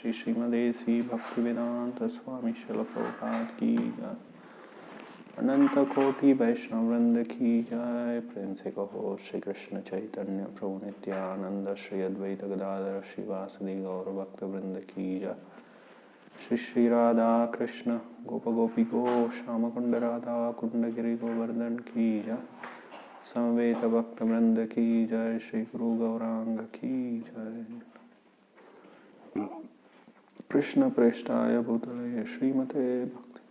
Shri Srimade Sri Bhaktivedanta Swami Srila Prabhupada Ki Jai. Ananta Koti Vaishnavrinda Ki Jai. Prem se kaho Shri Krishna Chaitanya Prabhu Nityananda Shri Advaita Gadadhara Shri Vasadi Gaura Bhakta Vrinda Ki Jai. Shri Shri Radha Krishna Gopa Gopi Go Shama Kunda Radha Kunda Giri Govardhan Ki Jai. Samveta Bhakta Vrinda Ki Jai. Shri Guru Gauranga Ki Jai. Krishna Preshtaya Bhutale Srimate Bhakti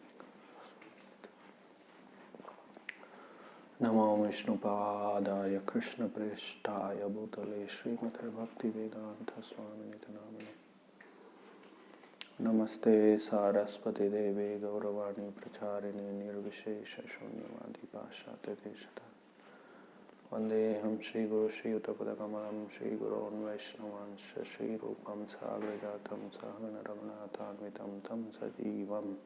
Namo Vishnu Padaya Krishna Preshtaya Bhutale Srimate Bhakti Vedanta Swami Nitanamane Namaste Saraswati Devi Gauravani Pracharini Nirvishesha Shunyavadi Pashate Deshata Vandeham Shri Guru Shri Utapadakamam Shri Guru Vaishnavansha Shri Rupam Sagrajatam Sahana Raghunathanvitam Tam Sajivam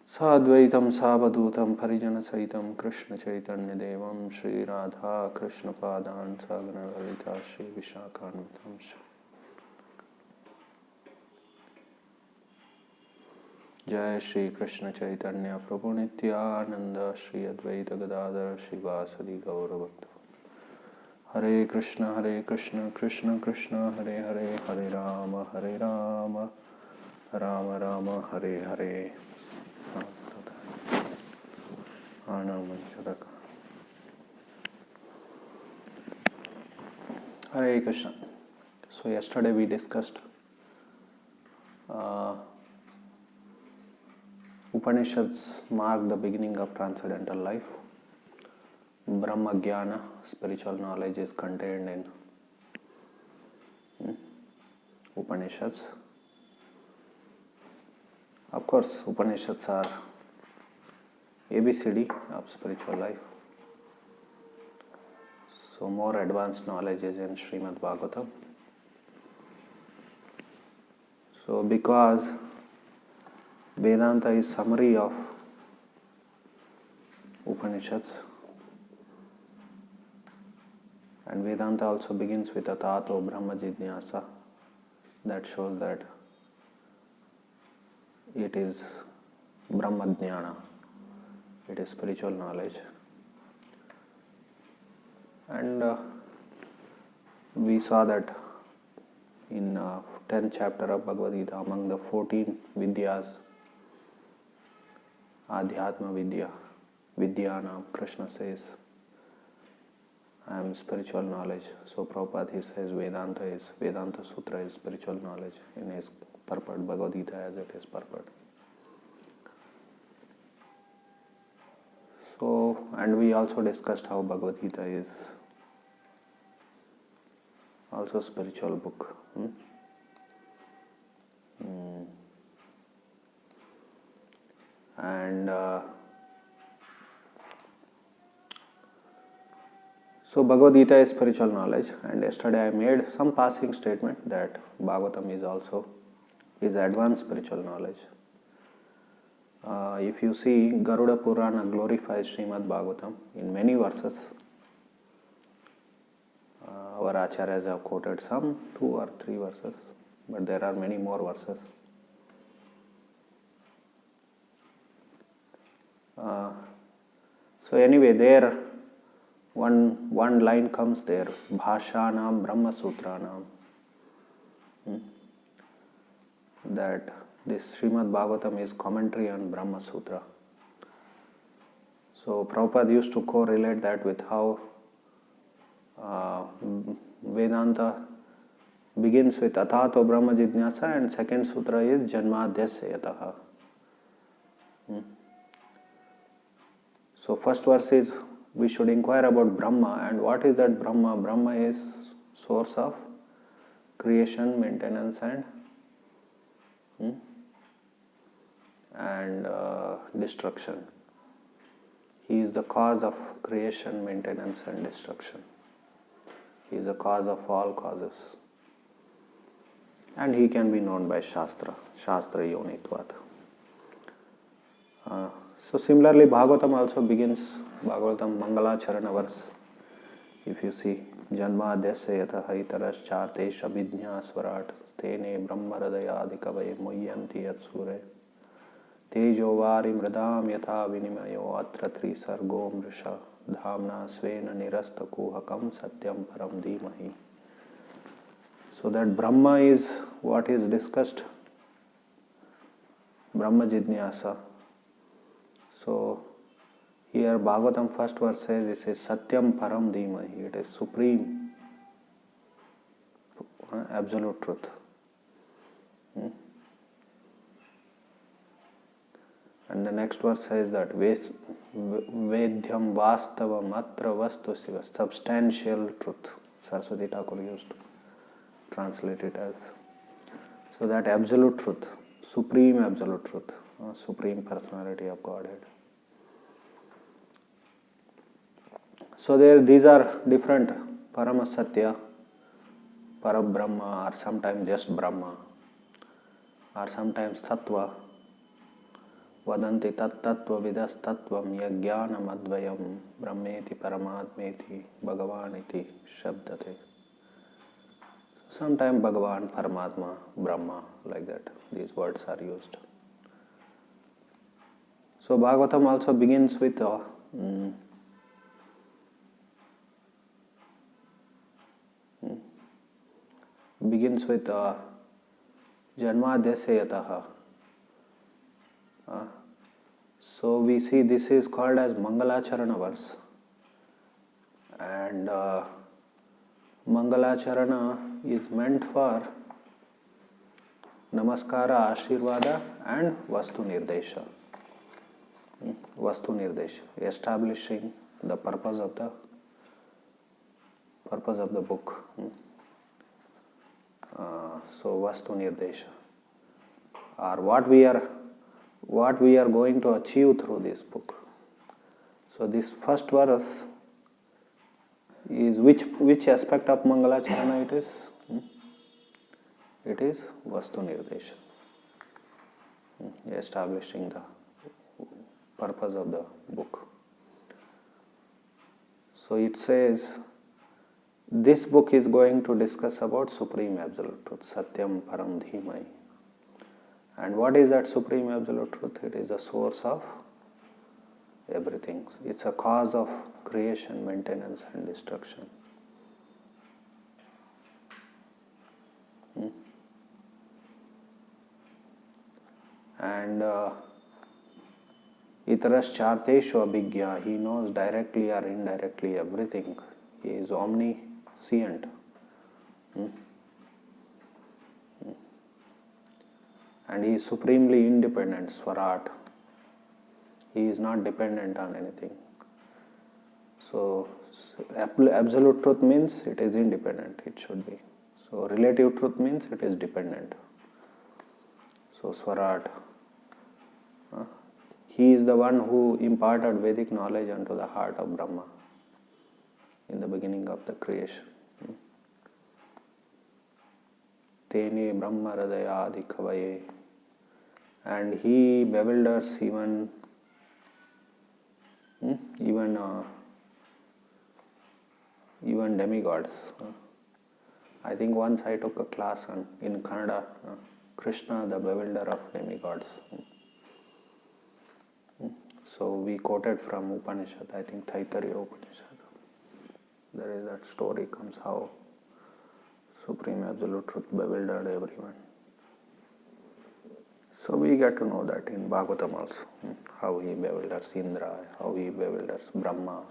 Sadvaitam Savadutam Parijana Saitam Krishna Chaitanya Devam Shri Radha Krishna Padan Sagana Lalita Shri Vishakhanvitam Jai Shri Krishna Chaitanya Prabhu Nityananda Shri Advaita Gadadhara Shri Vasadi Gaura Bhakta Hare Krishna Krishna Krishna Hare Hare Hare Rama Rama Rama Hare Hare Anamanchadaka Hare Krishna. So yesterday we discussed Upanishads mark the beginning of transcendental life. Brahma Jnana, spiritual knowledge, is contained in Upanishads. Of course, Upanishads are ABCD of spiritual life. So more advanced knowledge is in Srimad Bhagavatam. So because Vedanta is summary of Upanishads, and Vedanta also begins with Atato Brahma Jidnyasa. That shows that it is Brahma Jnana, it is spiritual knowledge. And we saw that in 10th chapter of Bhagavad Gita, among the 14 Vidyas, Adhyatma Vidya, Vidyanam, Krishna says, I am spiritual knowledge. So Prabhupada, he says Vedanta Sutra is spiritual knowledge in his purport, Bhagavad Gita as it is purport. So, and we also discussed how Bhagavad Gita is also spiritual book. And so Bhagavad Gita is spiritual knowledge, and yesterday I made some passing statement that Bhagavatam is advanced spiritual knowledge. If you see, Garuda Purana glorifies Srimad Bhagavatam in many verses. Our acharyas have quoted some 2 or 3 verses, but there are many more verses. So anyway, there one line comes there, Bhashanam Brahma Sutranam, that this Srimad Bhagavatam is commentary on Brahma Sutra. So Prabhupada used to correlate that with how Vedanta begins with Atato Brahma Jidnyasa, and second sutra is Janmadhyasya Yataha. So first verse is, we should inquire about Brahma, and what is that Brahma? Brahma is source of creation, maintenance and destruction. He is the cause of creation, maintenance and destruction. He is the cause of all causes. And he can be known by Shastra Yonitvat. So similarly, Bhagavatam also begins, Bhagavatam Mangala Charana verse. If you see, Janmadhyasya yatha haritaraschartesh abhidnya swarat stene brahmaradayadikavaye muyyanti yatsure tejo vari mridam yatha vinimayo atra trisargo mrisha dhamna svena nirasta kuhakam satyam param dhimahi. So that Brahma is what is discussed, Brahma Jidnyasa. So here Bhagavatam first verse says, it says Satyam Param Dhimahi, it is supreme, absolute truth. And the next verse says that Vedhyam Vastavam Atra Vastu Siva, substantial truth. Saraswati Thakur used to translate it as. So that absolute truth, supreme absolute truth, supreme personality of Godhead. So these are different, Paramasatya, Parabrahma, or sometimes just Brahma, or sometimes Tattva, Vadanti tat tattva vidas tattvam yajnanam advayam brahmeti paramatmeti bhagavaniti shabdate. Sometimes Bhagavan, Paramatma, Brahma, like that, these words are used. So Bhagavatam also begins with Janmadhyasya yataha. So we see this is called as Mangalacharana verse, and Mangalacharana is meant for Namaskara, Ashirvada and Vastu Nirdesha. Vastu Nirdesha, establishing the purpose of the book. So Vastu Nirdesha, or what we are going to achieve through this book. So this first verse is which aspect of Mangalacharana it is? It is Vastu Nirdesha, establishing the purpose of the book. So it says, this book is going to discuss about Supreme Absolute Truth, Satyam Param Dhimai. And what is that Supreme Absolute Truth? It is the source of everything. It's a cause of creation, maintenance and destruction. And Itaras Charteshu Abhigya, he knows directly or indirectly everything. He is omniscient. And he is supremely independent, Swarat. He is not dependent on anything. So absolute truth means it is independent, it should be. So relative truth means it is dependent. So Swarat, he is the one who imparted Vedic knowledge unto the heart of Brahma in the beginning of the creation. Tene Brahma Radayadi Kavaye. And he bewilders even demigods. I think once I took a class in Kannada, Krsna, the bewilder of demigods. So we quoted from Upanishad, I think Taittiriya Upanishad. There is that story comes how Supreme Absolute Truth bewildered everyone. So we get to know that in Bhagavatam also, how he bewilders Indra, how he bewilders Brahma,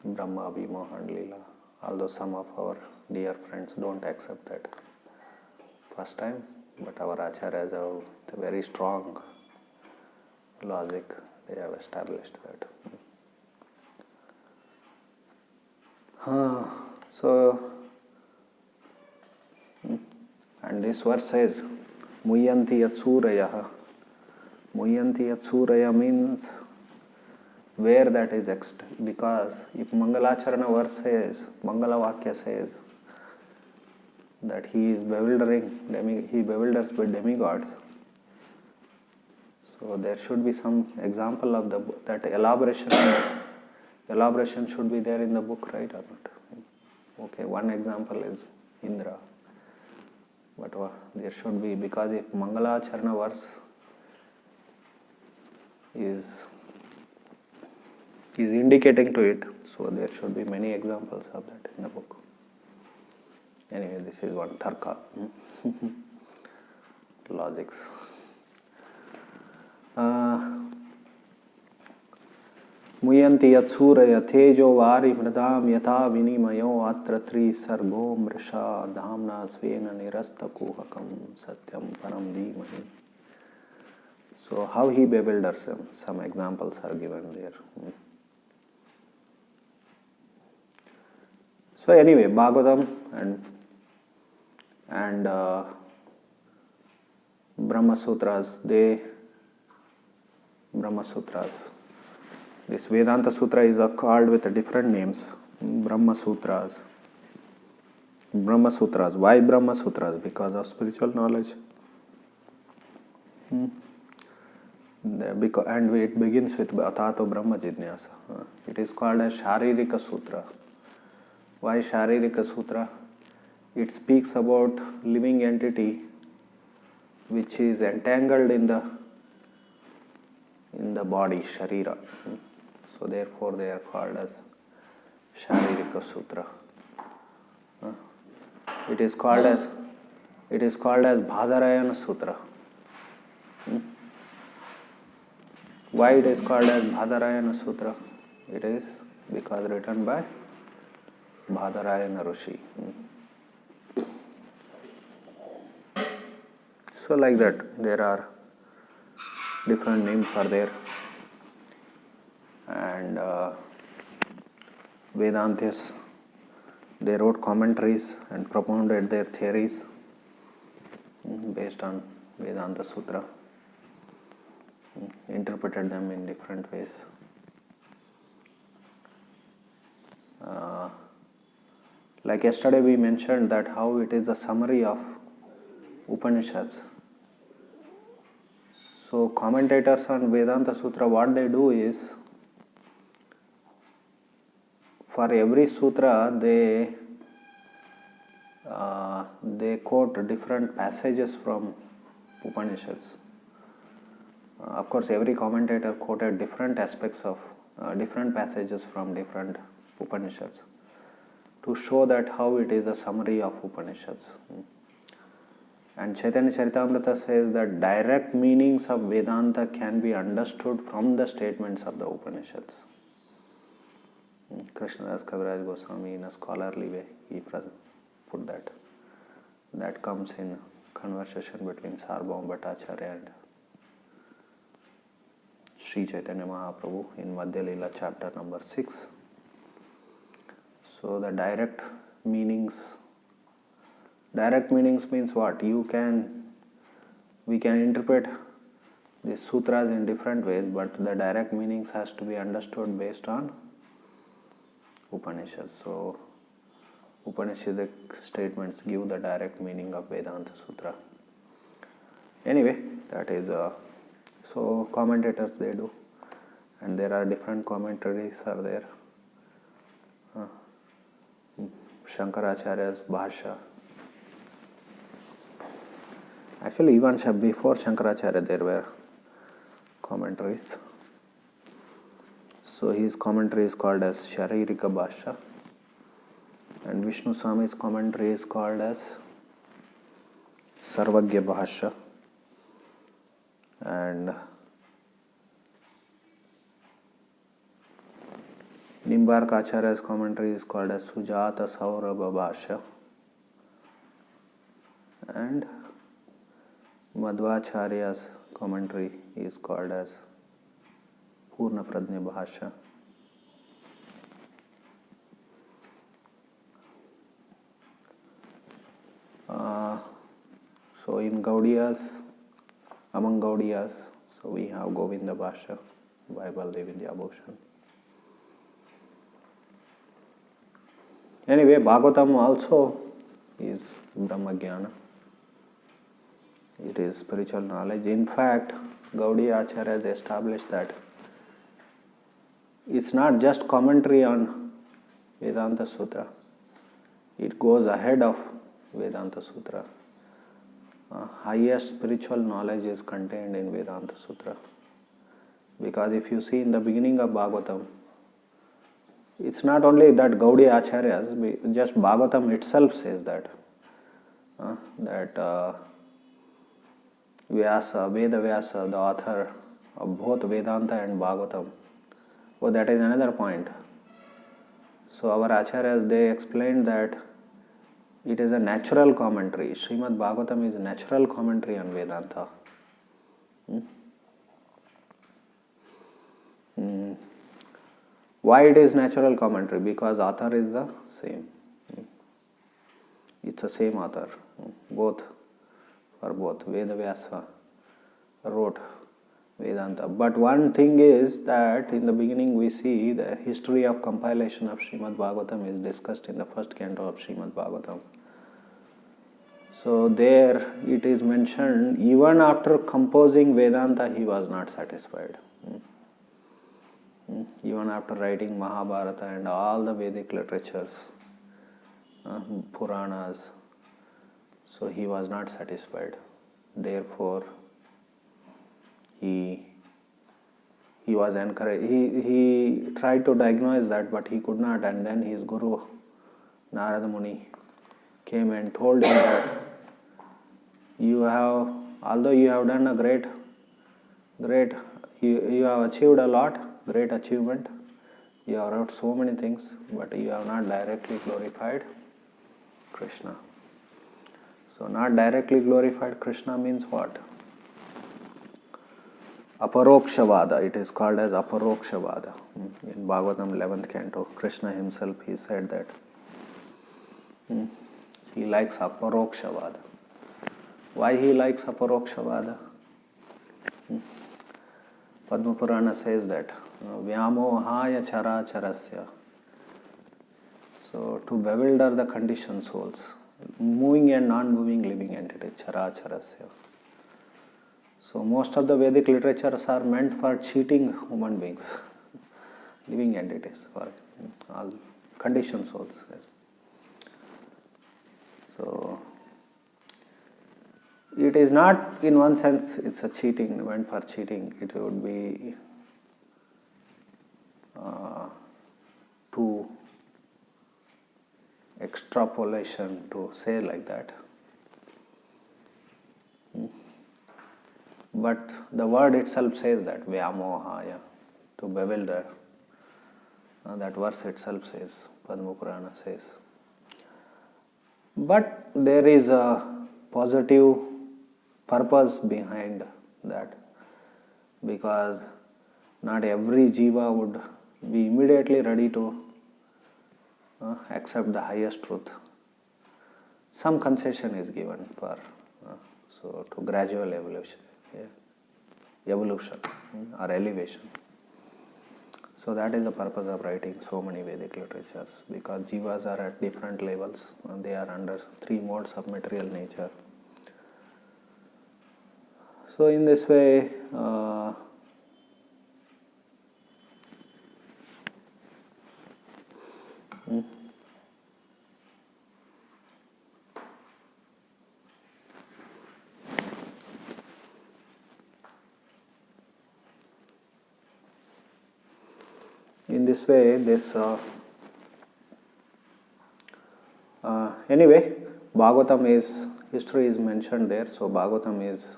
Brahma Vimohan Lila. Although some of our dear friends don't accept that first time, but our acharyas have a very strong logic, they have established that. And this verse says, Muyyanti Yatsuraya. Muyyanti Yatsuraya means where that is because if Mangalacharana verse says, Mangala Vakya says that he is bewildering, he bewilders with demigods. So there should be some example of that elaboration should be there in the book, right or not? Okay, one example is Indra. But there should be, because if Mangalacharana verse is indicating to it, so there should be many examples of that in the book. Anyway, this is one tarka. Logics. Muyanti yatsura yatejo vari mridam yata vinimayo atra tri sargo mrisha dhamna svena nirasta kuhakam satyam param dhimahi. So how he bewilders them, some examples are given there. So anyway, Bhagavatam and Brahma Sutras, this Vedanta Sutra is called with different names. Brahma Sutras. Why Brahma Sutras? Because of spiritual knowledge. And it begins with Atato Brahma Jidnyasa. It is called as Sharirika Sutra. Why Sharirika Sutra? It speaks about living entity which is entangled in the body, Sharira. So therefore they are called as Sharirika Sutra. It is called as Bhadarayana Sutra. Why it is called as Bhadarayana Sutra? It is because written by Bhadarayana Rishi. So like that, there are different names are there, and Vedantis, they wrote commentaries and propounded their theories based on Vedanta Sutra, interpreted them in different ways. Like yesterday we mentioned that how it is a summary of Upanishads. So commentators on Vedanta Sutra, what they do is, for every sutra they quote different passages from Upanishads. Of course, every commentator quoted different aspects of different passages from different Upanishads to show that how it is a summary of Upanishads. And Chaitanya Charitamrita says that direct meanings of Vedanta can be understood from the statements of the Upanishads. Krishnadas Kaviraj Goswami, in a scholarly way, he put that. That comes in conversation between Sarvabhauma Bhattacharya and Sri Chaitanya Mahaprabhu in Madhya Leela chapter number 6. So the direct meanings means what? We can interpret these sutras in different ways, but the direct meanings has to be understood based on Upanishads. So Upanishadic statements give the direct meaning of Vedanta Sutra. Anyway, that is so commentators they do, and there are different commentaries are there. Shankaracharya's Bhashya. Actually, even before Shankaracharya there were commentaries. So his commentary is called as Sharirika Bhashya, and Vishnu Swami's commentary is called as Sarvagya Bhashya, and Nimbarka Acharya's commentary is called as Sujata Saurabha Bhashya, and Madhvacharya's commentary is called as Purna Pradnya Bhashya. So in Gaudiyas, among Gaudiyas, so we have Govinda Bhashya by Baldev Vidyabhushan. Anyway, Bhagavatam also is Brahma Jnana. It is spiritual knowledge. In fact, Gaudiya Acharya has established that it's not just commentary on Vedanta Sutra. It goes ahead of Vedanta Sutra. Highest spiritual knowledge is contained in Vedanta Sutra. Because if you see in the beginning of Bhagavatam, it's not only that Gaudiya Acharyas, just Bhagavatam itself says that. Vyasa, Veda Vyasa, the author of both Vedanta and Bhagavatam. Oh, that is another point. So our Acharyas, they explained that it is a natural commentary. Srimad Bhagavatam is a natural commentary on Vedanta. Why it is natural commentary? Because author is the same. It's the same author. Both Veda Vyasa wrote Vedanta. But one thing is that in the beginning we see the history of compilation of Srimad Bhagavatam is discussed in the first canto of Srimad Bhagavatam. So there it is mentioned, even after composing Vedanta he was not satisfied. Even after writing Mahabharata and all the Vedic literatures, Puranas, so he was not satisfied. Therefore, he was encouraged. He tried to diagnose that, but he could not. And then his guru, Narada Muni, came and told him that although you have done a great, you have achieved a lot, great achievement. You have wrote so many things, but you have not directly glorified Krishna. So not directly glorified Krishna means what? Aparokshavada. It is called as Aparokshavada. In Bhagavatam 11th canto, Krishna himself, he said that he likes Aparokshavada. Why he likes Aparokshavada? Padma Purana says that Vyamohaya chara charasya. So to bewilder the conditioned souls, moving and non-moving living entity, chara charasya. So most of the Vedic literatures are meant for cheating human beings, living entities, for all conditioned souls. So it is not, in one sense, it's a cheating, meant for cheating. It would be too extrapolation to say like that. But the word itself says that, Vyamohaya, to bewilder. That verse itself says, Padma Purana says. But there is a positive purpose behind that, because not every jiva would be immediately ready to accept the highest truth. Some concession is given for to gradual evolution or elevation. So that is the purpose of writing so many Vedic literatures, because jivas are at different levels and they are under three modes of material nature. So in this way, this anyway, Bhagavatam is, history is mentioned there. So Bhagavatam is,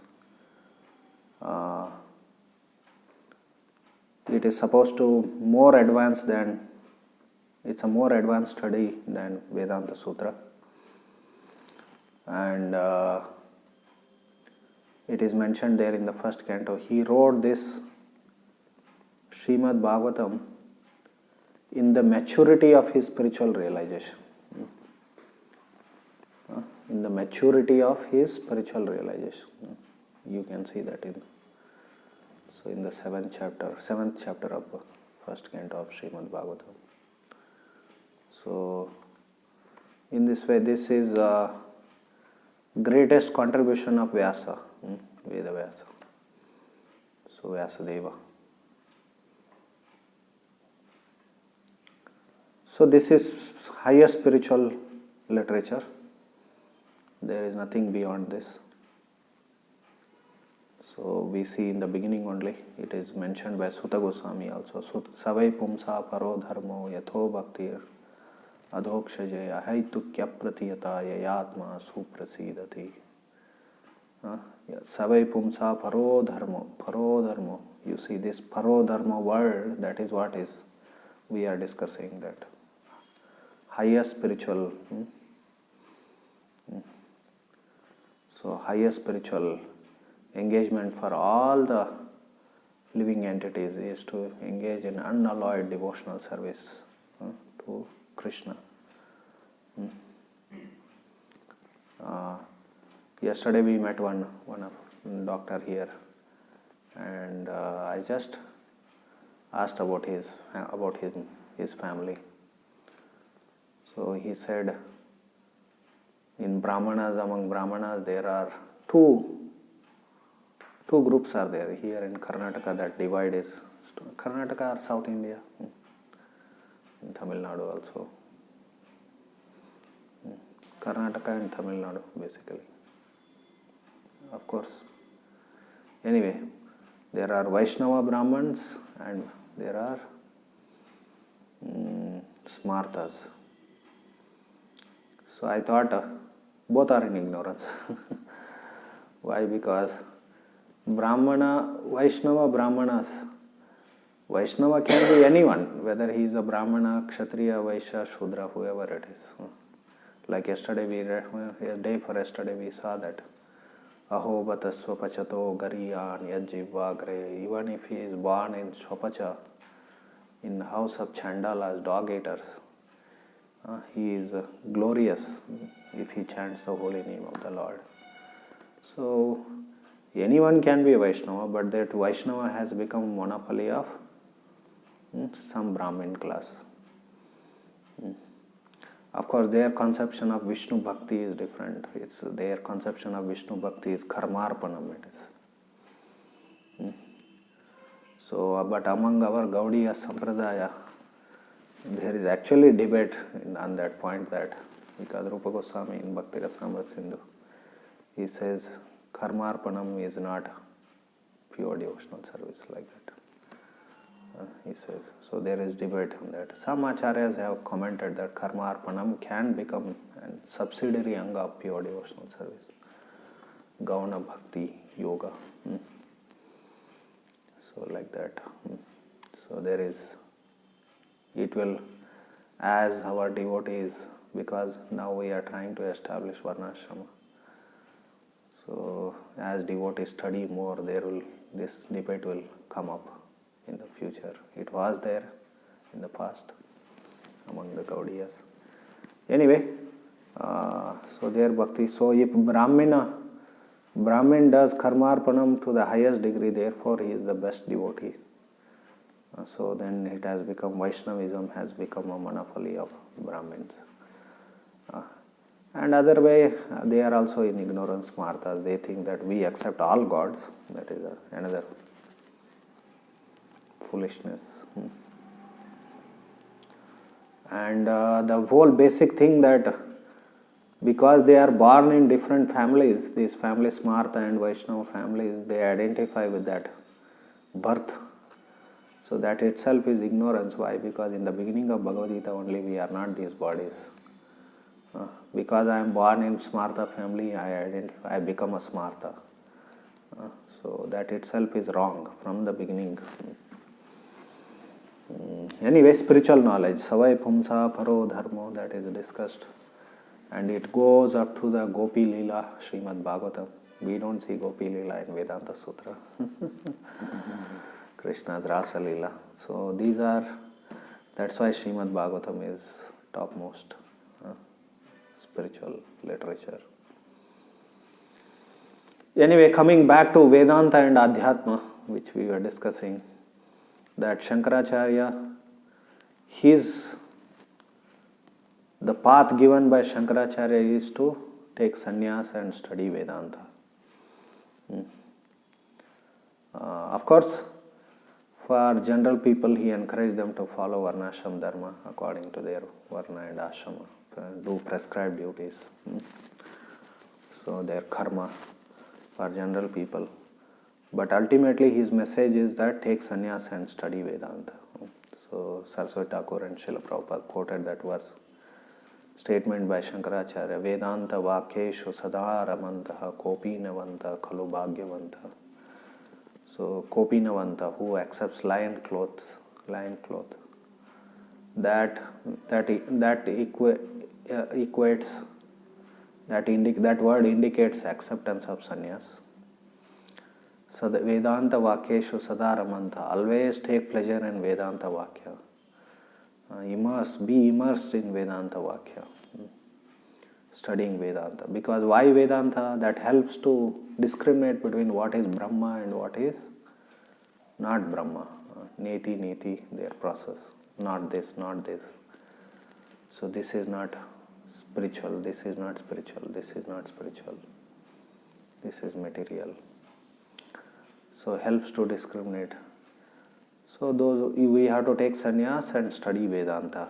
it is supposed to more advanced than, it's a more advanced study than Vedanta Sutra. And it is mentioned there in the first canto. He wrote this Srimad Bhagavatam in the maturity of his spiritual realization. In the maturity of his spiritual realization. You can see that in the seventh chapter of first canto of Srimad Bhagavatam. So in this way, this is greatest contribution of Vyasa, Veda Vyasa. So Vyasadeva. So this is highest spiritual literature. There is nothing beyond this. So we see in the beginning only, it is mentioned by Sutta Goswami also. Savai pumsa paro dharmo yatho bhaktir adhokshaje ahaitukya pratiyata yayatma suprasidati. Savai pumsa paro dharmo. You see this paro dharma word, that is what is we are discussing, that higher spiritual. So higher spiritual engagement for all the living entities is to engage in unalloyed devotional service to Krishna. Yesterday we met one doctor here, and I just asked about his family. So he said, among Brahmanas there are two groups are there here in Karnataka. That divide is Karnataka or South India, in Tamil Nadu also. Karnataka and Tamil Nadu basically. Of course. Anyway, there are Vaishnava Brahmins and there are Smartas. So I thought both are in ignorance. Why? Because Vaishnava Brahmanas, Vaishnava can be anyone, whether he is a Brahmana, Kshatriya, Vaishya, Shudra, whoever it is. Like yesterday we saw that Aho bata swapachato gariyan yajjivagre. Even if he is born in Swapacha, in the house of Chandalas, dog eaters, he is glorious if he chants the holy name of the Lord. So anyone can be a Vaishnava, but that Vaishnava has become monopoly of some Brahmin class. Of course, their conception of Vishnu Bhakti is different. Their conception of Vishnu Bhakti is karmarpanam, it is. So, but among our Gaudiya Sampradaya, there is actually debate on that point, that because Rupa Goswami in Bhakti Rasamrita Sindhu, he says karmarpanam is not pure devotional service like that. He says. So there is debate on that. Some acharyas have commented that karmarpanam can become a subsidiary anga of pure devotional service. Gauna Bhakti Yoga. So like that. So there is, it will, as our devotees, because now we are trying to establish Varnashrama. So as devotees study more, this debate will come up in the future. It was there in the past among the Gaudiyas. Anyway, so their bhakti. So if Brahmin does karmarpanam to the highest degree, therefore he is the best devotee. So then it has become, Vaishnavism has become a monopoly of Brahmins. And other way, they are also in ignorance, Marthas. They think that we accept all gods. That is another foolishness. And the whole basic thing that because they are born in different families, these families, Smarta and Vaishnava families, they identify with that birth. So that itself is ignorance. Why? Because in the beginning of Bhagavad Gita only, we are not these bodies. Because I am born in Smarta family, I become a Smarta. So that itself is wrong from the beginning. Anyway, spiritual knowledge, Savai Pumsa Paro Dharmo, that is discussed. And it goes up to the Gopi Lila, Srimad Bhagavatam. We don't see Gopi Lila in Vedanta Sutra. Krishna's Rasa Lila. So that's why Srimad Bhagavatam is topmost spiritual literature. Anyway, coming back to Vedanta and Adhyatma, which we were discussing, that Shankaracharya, the path given by Shankaracharya is to take sannyas and study Vedanta. Of course, for general people, he encouraged them to follow Varnashram Dharma according to their Varna and Ashrama do prescribed duties. So their karma for general people. But ultimately his message is that take sannyas and study Vedanta. So Saraswati Thakur and Srila Prabhupada quoted that verse. Statement by Shankaracharya, Vedanta vakyeshu sadaramantaha kopinavanta khalu bhagyavanta. So kopinavanta, who accepts lion cloth, that equates, that word indicates acceptance of sannyas. So the Vedanta vakyeshu sadaramanta, always take pleasure in Vedanta vakya. Be immersed in Vedanta vakya, studying Vedanta. Because why Vedanta? That helps to discriminate between what is Brahma and what is not Brahma. Neti, their process. Not this. So this is not spiritual, this is not spiritual, this is not spiritual. This is material. So helps to discriminate. So we have to take sannyas and study Vedanta.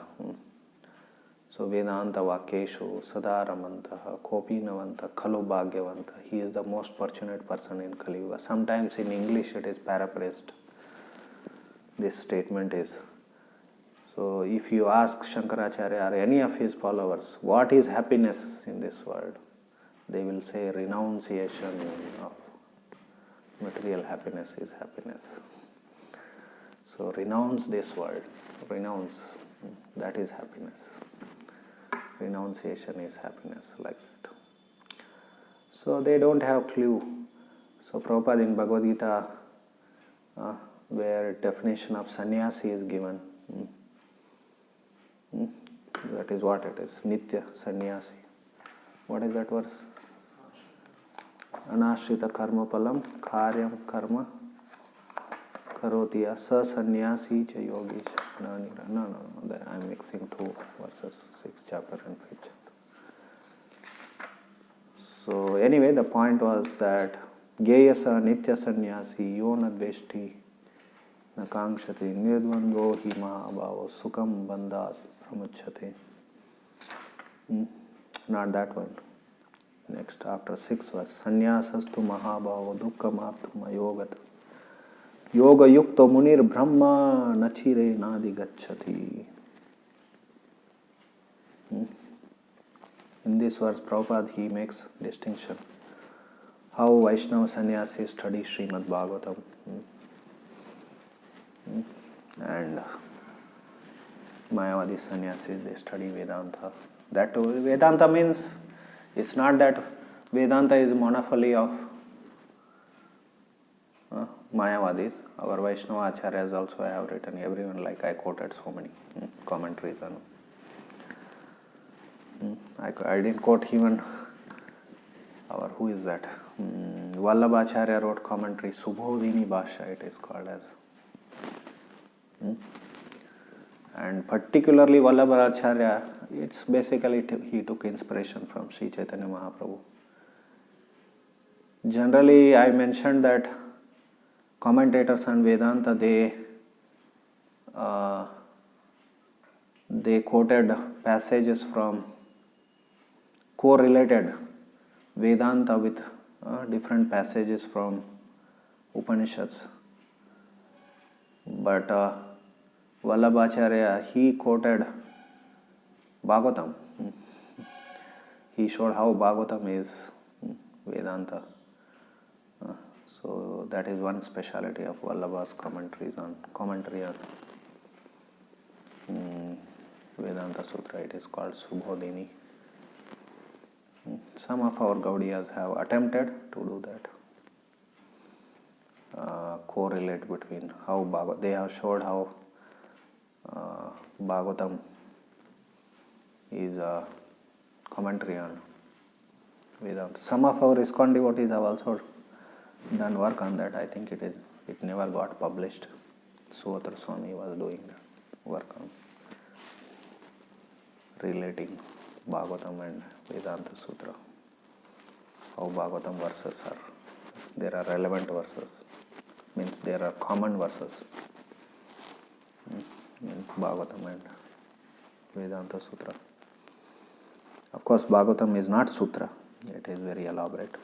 So Vedanta vakyeshu sadaramantaha kopinavanta khalu bhagyavanta. He is the most fortunate person in Kali Yuga. Sometimes in English it is paraphrased. This statement is. So if you ask Shankaracharya or any of his followers, what is happiness in this world? They will say renunciation of material happiness is happiness. So renounce this world, renounce, that is happiness. Renunciation is happiness, like that. So they don't have clue. So Prabhupada in Bhagavad Gita, where definition of sannyasi is given, that is what it is, nitya sannyasi. What is that verse? Anashrita karma palam karyam karma karotiya sa sannyasi cha yogi. No, I'm mixing two verses, 6th chapter and 5th chapter. So anyway, the point was that geyasa nitya sannyasi yona dveshti nakangshati nirdvando hi mahabhavo sukam bandhas pramuchate. Not that one. Next, after 6 verse, sannyaasastu mahabhavo dukkam aptuma yogat. Yoga yukta munir brahma nachire nadi gacchati. In this verse, Prabhupada, he makes distinction. How Vaishnava sannyasis study Srimad Bhagavatam. And Mayavadi sannyasis, they study Vedanta. That Vedanta means, it's not that Vedanta is monopoly of Mayavadis. Our Vaishnava Acharyas also have written, everyone, like I quoted so many commentaries on. I didn't quote even our, who is that? Vallabhacharya wrote commentary, Subhodhini Bhasha it is called as. And particularly Vallabhacharya, it's basically he took inspiration from Sri Chaitanya Mahaprabhu. Generally, I mentioned that commentators on Vedanta, they quoted passages from, correlated Vedanta with different passages from Upanishads. But Vallabhacharya, he quoted Bhagavatam. He showed how Bhagavatam is Vedanta. So that is one speciality of Vallabha's commentary on Vedanta Sutra. It is called Subhodhini. Some of our Gaudiyas have attempted to do that. Correlate between how they have showed how Bhagavatam is a commentary on Vedanta. Some of our ISKCON devotees have also done work on that. I think it never got published. Suvatra Swami was doing the work on relating Bhagavatam and Vedanta Sutra. How Bhagavatam verses are. There are relevant verses. Means there are common verses in Bhagavatam and Vedanta Sutra. Of course, Bhagavatam is not sutra, it is very elaborate.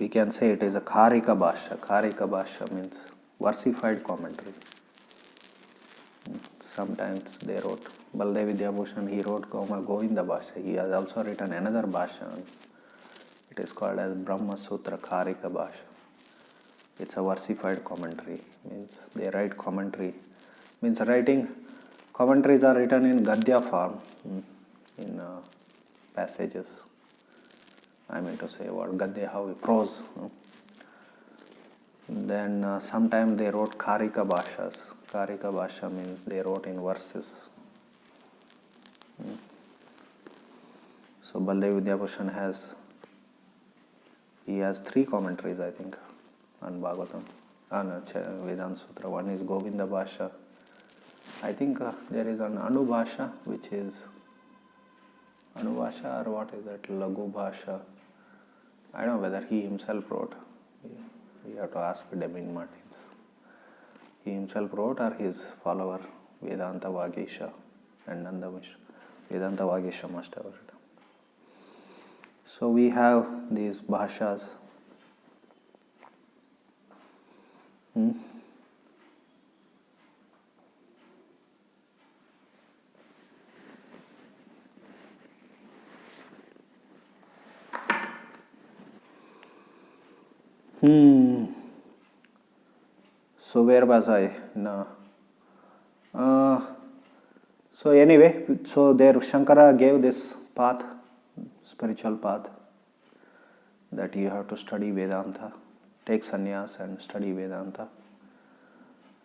We can say it is a Karika Bhasha. Karika Bhasha means versified commentary. Sometimes they wrote, Baldev Vidyabhushan, he wrote Govinda Bhasha. He has also written another Bhasha. It is called as Brahma Sutra Karika Bhasha. It's a versified commentary. Means they write commentary. Means writing, commentaries are written in Gadya form, in passages. I mean to say what Gadya, how prose. Then sometimes they wrote Karika Bhashas. Karika Bhasha means they wrote in verses. So Baldev Vidyabhushan he has 3 commentaries, I think, on Bhagavatam, on Vedanta Sutra. One is Govinda Bhasha. I think there is an Anu Bhasha, which is Anu Bhasha, or what is that, Lagu Bhasha. I don't know whether he himself wrote. We have to ask Demin Martins. He himself wrote or his follower Vedanta Vagisha and Nanda Mishra. Vedanta Vagisha must have written. So we have these bhashas. So where was I? No. So anyway, so there Shankara gave this path, spiritual path, that you have to study Vedanta, take sannyas and study Vedanta.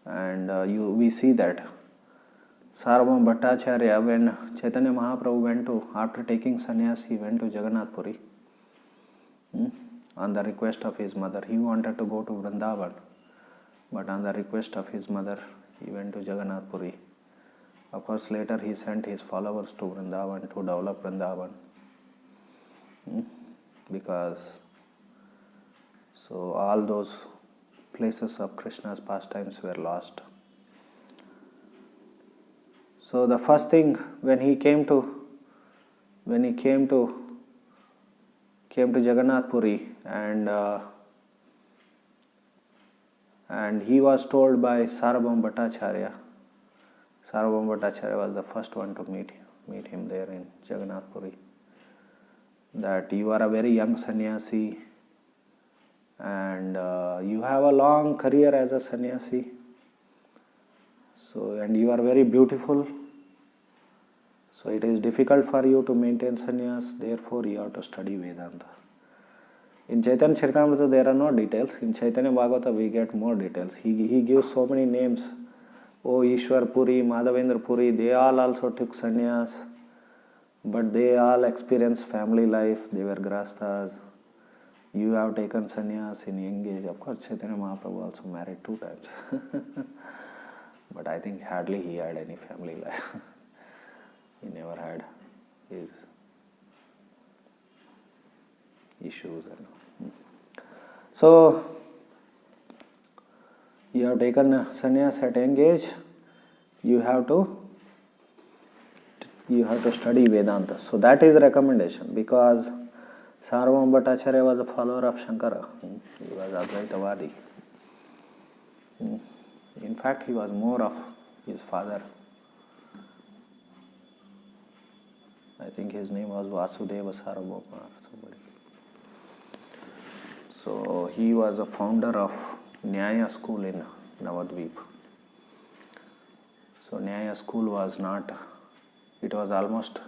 And we see that Sarvabhauma Bhattacharya, when Chaitanya Mahaprabhu went to, after taking sannyas, he went to Jagannath Puri. On the request of his mother. He wanted to go to Vrindavan, but on the request of his mother, he went to Jagannath Puri. Of course, later he sent his followers to Vrindavan to develop Vrindavan. Because so all those places of Krishna's pastimes were lost. So the first thing when he came to Jagannath Puri, and he was told by Sarvabhauma Bhattacharya. Sarvabhauma Bhattacharya was the first one to meet him there in Jagannath Puri. That you are a very young sannyasi and you have a long career as a sannyasi. So, and you are very beautiful. So it is difficult for you to maintain sannyas, therefore you have to study Vedanta. In Chaitanya Charitamrita there are no details. In Chaitanya Bhagavata we get more details. He gives so many names. Oh, Ishwar Puri, Madhavendra Puri, they all also took sannyas. But they all experienced family life. They were grastas. You have taken sannyas in young age. Of course, Chaitanya Mahaprabhu also married 2 times. But I think hardly he had any family life. He never had his issues. So, you have taken sannyas at young age. You have to study Vedanta. So that is a recommendation, because Sarvabhauma Bhattacharya was a follower of Shankara. He was Advaitavadi. In fact, he was more of his father. I think his name was Vasudeva Sarvabhauma or somebody. So he was a founder of Nyaya school in Navadvip. So Nyaya school was not, it was almost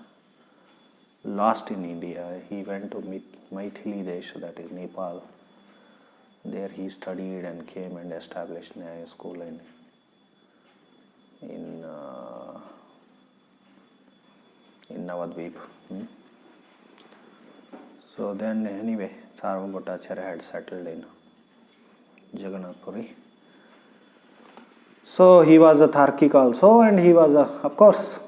lost in India. He went to Maithili Desha, that is Nepal. There he studied and came and established Nyaya school in Navadvip. So then anyway, Sarvabhauma Bhattacharya had settled in Jagannath Puri. So he was a Tarkik also, and he was of course,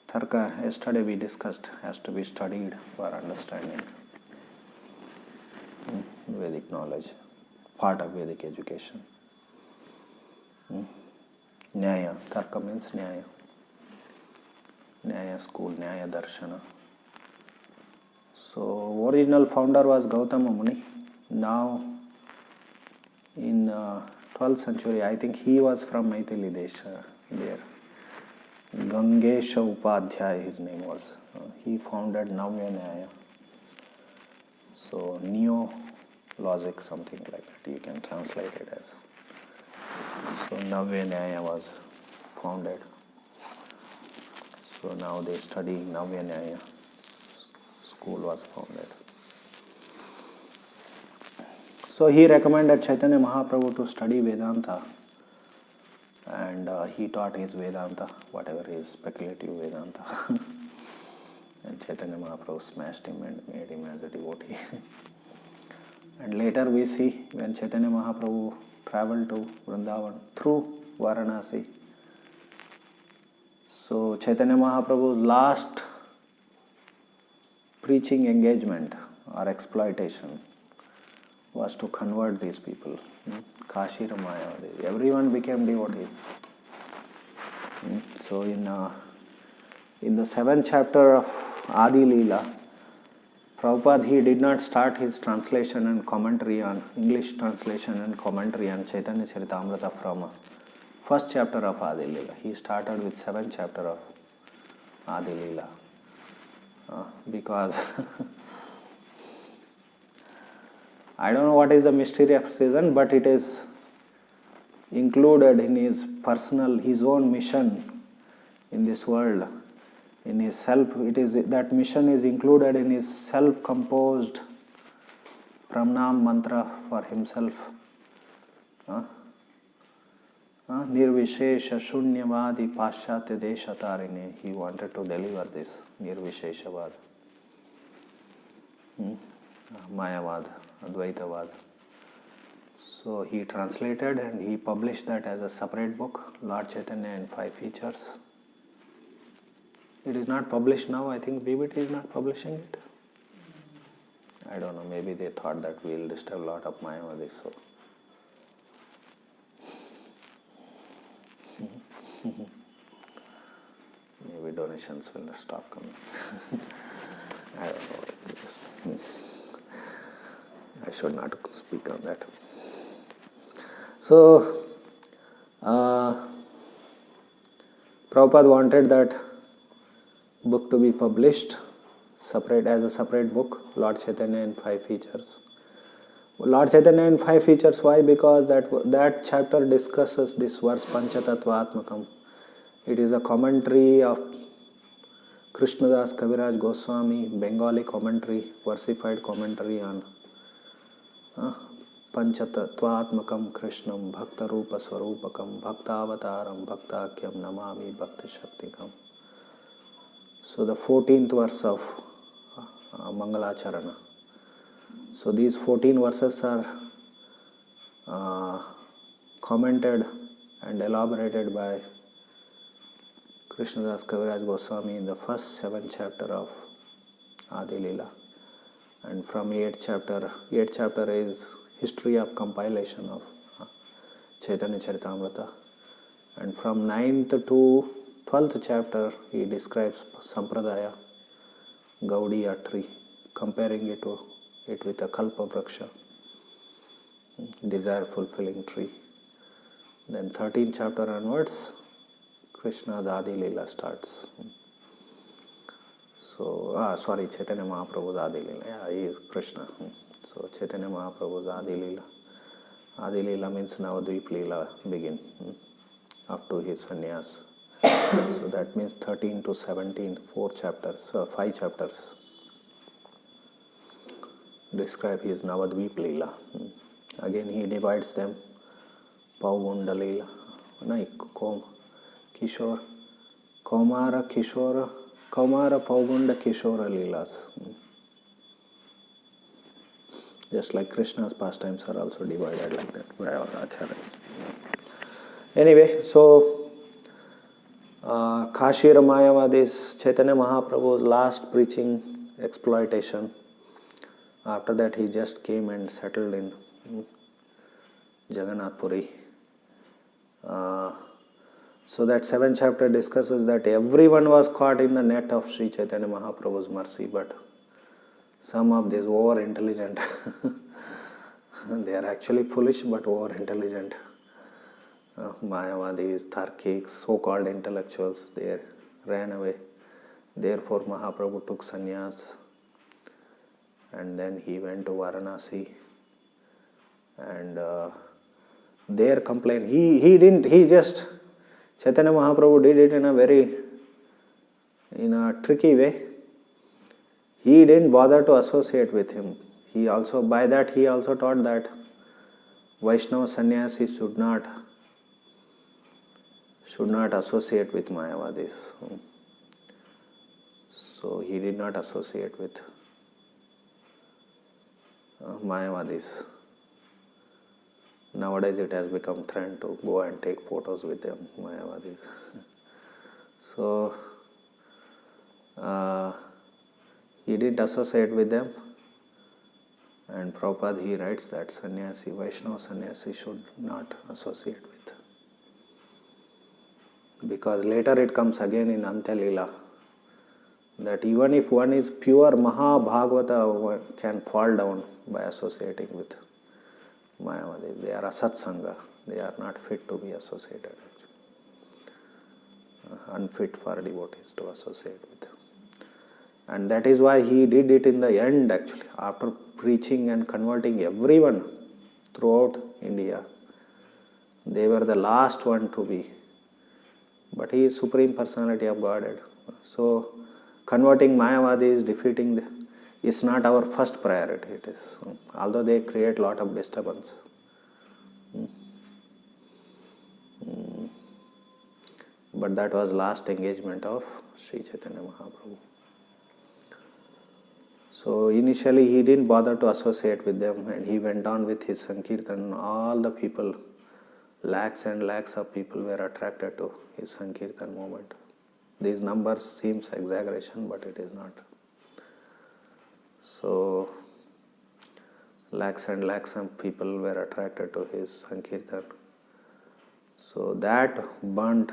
Tarka, yesterday we discussed, has to be studied for understanding Vedic knowledge, part of Vedic education. Nyaya. Tarka means Nyaya. Nyaya school, Nyaya Darshana. So, original founder was Gautama Muni. Now, in 12th century, I think he was from Maithili Desha there. Gangesha Upadhyay, his name was. He founded Navya Nyaya. So, neo-logic, something like that. You can translate it as. So, Navya Nyaya was founded. So, now they study Navya Nyaya. School was founded. So, he recommended Chaitanya Mahaprabhu to study Vedanta. And he taught his Vedanta, whatever his speculative Vedanta. And Chaitanya Mahaprabhu smashed him and made him as a devotee. And later we see when Chaitanya Mahaprabhu traveled to Vrindavan through Varanasi. So Chaitanya Mahaprabhu's last preaching engagement or exploitation was to convert these people. Kashi Ramaya, everyone became devotees. So in the 7th chapter of Adi Leela, Prabhupada, he did not start his translation and commentary on English translation and commentary on Chaitanya Charitamrita from first chapter of Adi Leela. He started with 7th chapter of Adi Leela because I don't know what is the mysterious reason, but it is included in his personal, his own mission in this world. In his self, that mission is included in his self-composed pranam mantra for himself. Nirvishesha shunyavadi paschatya deshatarine. He wanted to deliver this nirvisheshavad, mayavad, advaitavad. So he translated and he published that as a separate book, Lord Chaitanya and 5 features. It is not published now. I think BBT is not publishing it. I don't know. Maybe they thought that we will disturb a lot of Mayavadis. So. Maybe donations will stop coming. I don't know. I should not speak on that. So, Prabhupada wanted that book to be published as a separate book, Lord Chaitanya and 5 features. Lord Chaitanya and 5 features, why? Because that chapter discusses this verse Panchatattva-atmakam. It is a commentary of Krishnadas Kaviraj Goswami, Bengali commentary, versified commentary on Panchatattva-atmakam Krishnam Bhakta Rupa Swarupakam Bhakta Avataram Bhaktakyam Namami Bhakti Shaktikam. So the 14th verse of Mangalacharana. So these 14 verses are commented and elaborated by Krishnadas Kaviraj Goswami in the first 7th chapter of Adi Leela. And from 8th chapter is history of compilation of Chaitanya Charitamrita. And from 9th to 12th chapter, he describes Sampradaya, Gaudiya tree, comparing it with a Kalpa Vraksha, desire-fulfilling tree. Then 13th chapter onwards, Krishna's Adi Leela starts. So, Chaitanya Mahaprabhu's Adi Leela. Yeah, he is Krishna. So, Chaitanya Mahaprabhu's Adi Leela. Adi Leela means Navadvip Leela begin up to his sannyas. So that means 13 to 17, 5 chapters describe his Navadvip Leela. Again he divides them. Paugunda Leela, Kishore, Kaumara Paugunda Kishora Leelas. Just like Krishna's pastimes are also divided like that by our acharyas. Anyway, so Kashi Mayavadis, Chaitanya Mahaprabhu's last preaching exploitation. After that he just came and settled in Jagannath Puri. So that 7th chapter discusses that everyone was caught in the net of Sri Chaitanya Mahaprabhu's mercy, but some of these over-intelligent, they are actually foolish but over-intelligent, Mayavadis, Tarkiks, so-called intellectuals, they ran away. Therefore Mahaprabhu took sannyas, and then he went to Varanasi, and there complained. He just, Chaitanya Mahaprabhu did it in a tricky way. He didn't bother to associate with him. By that he also taught that Vaishnava sannyasis should not associate with Mayavadis. So he did not associate with Mayavadis. Nowadays it has become trend to go and take photos with them, Mayavadis. So he didn't associate with them, and Prabhupada, he writes that sannyasi, Vaishnava sannyasi should not associate with. Because later it comes again in Antya Leela, that even if one is pure Mahabhagavata, can fall down by associating with Mayavadi. They are asatsanga. They are not fit to be associated. Unfit for devotees to associate with. And that is why he did it in the end actually. After preaching and converting everyone throughout India, they were the last one to be. But he is Supreme Personality of Godhead. So converting Mayavadis, defeating is not our first priority. It is, although they create a lot of disturbance. But that was last engagement of Sri Chaitanya Mahaprabhu. So initially he didn't bother to associate with them, and he went on with his Sankirtan. All the people, lakhs and lakhs of people were attracted to his Sankirtan movement. These numbers seems exaggeration, but it is not. So lakhs and lakhs of people were attracted to his Sankirtan. So that burnt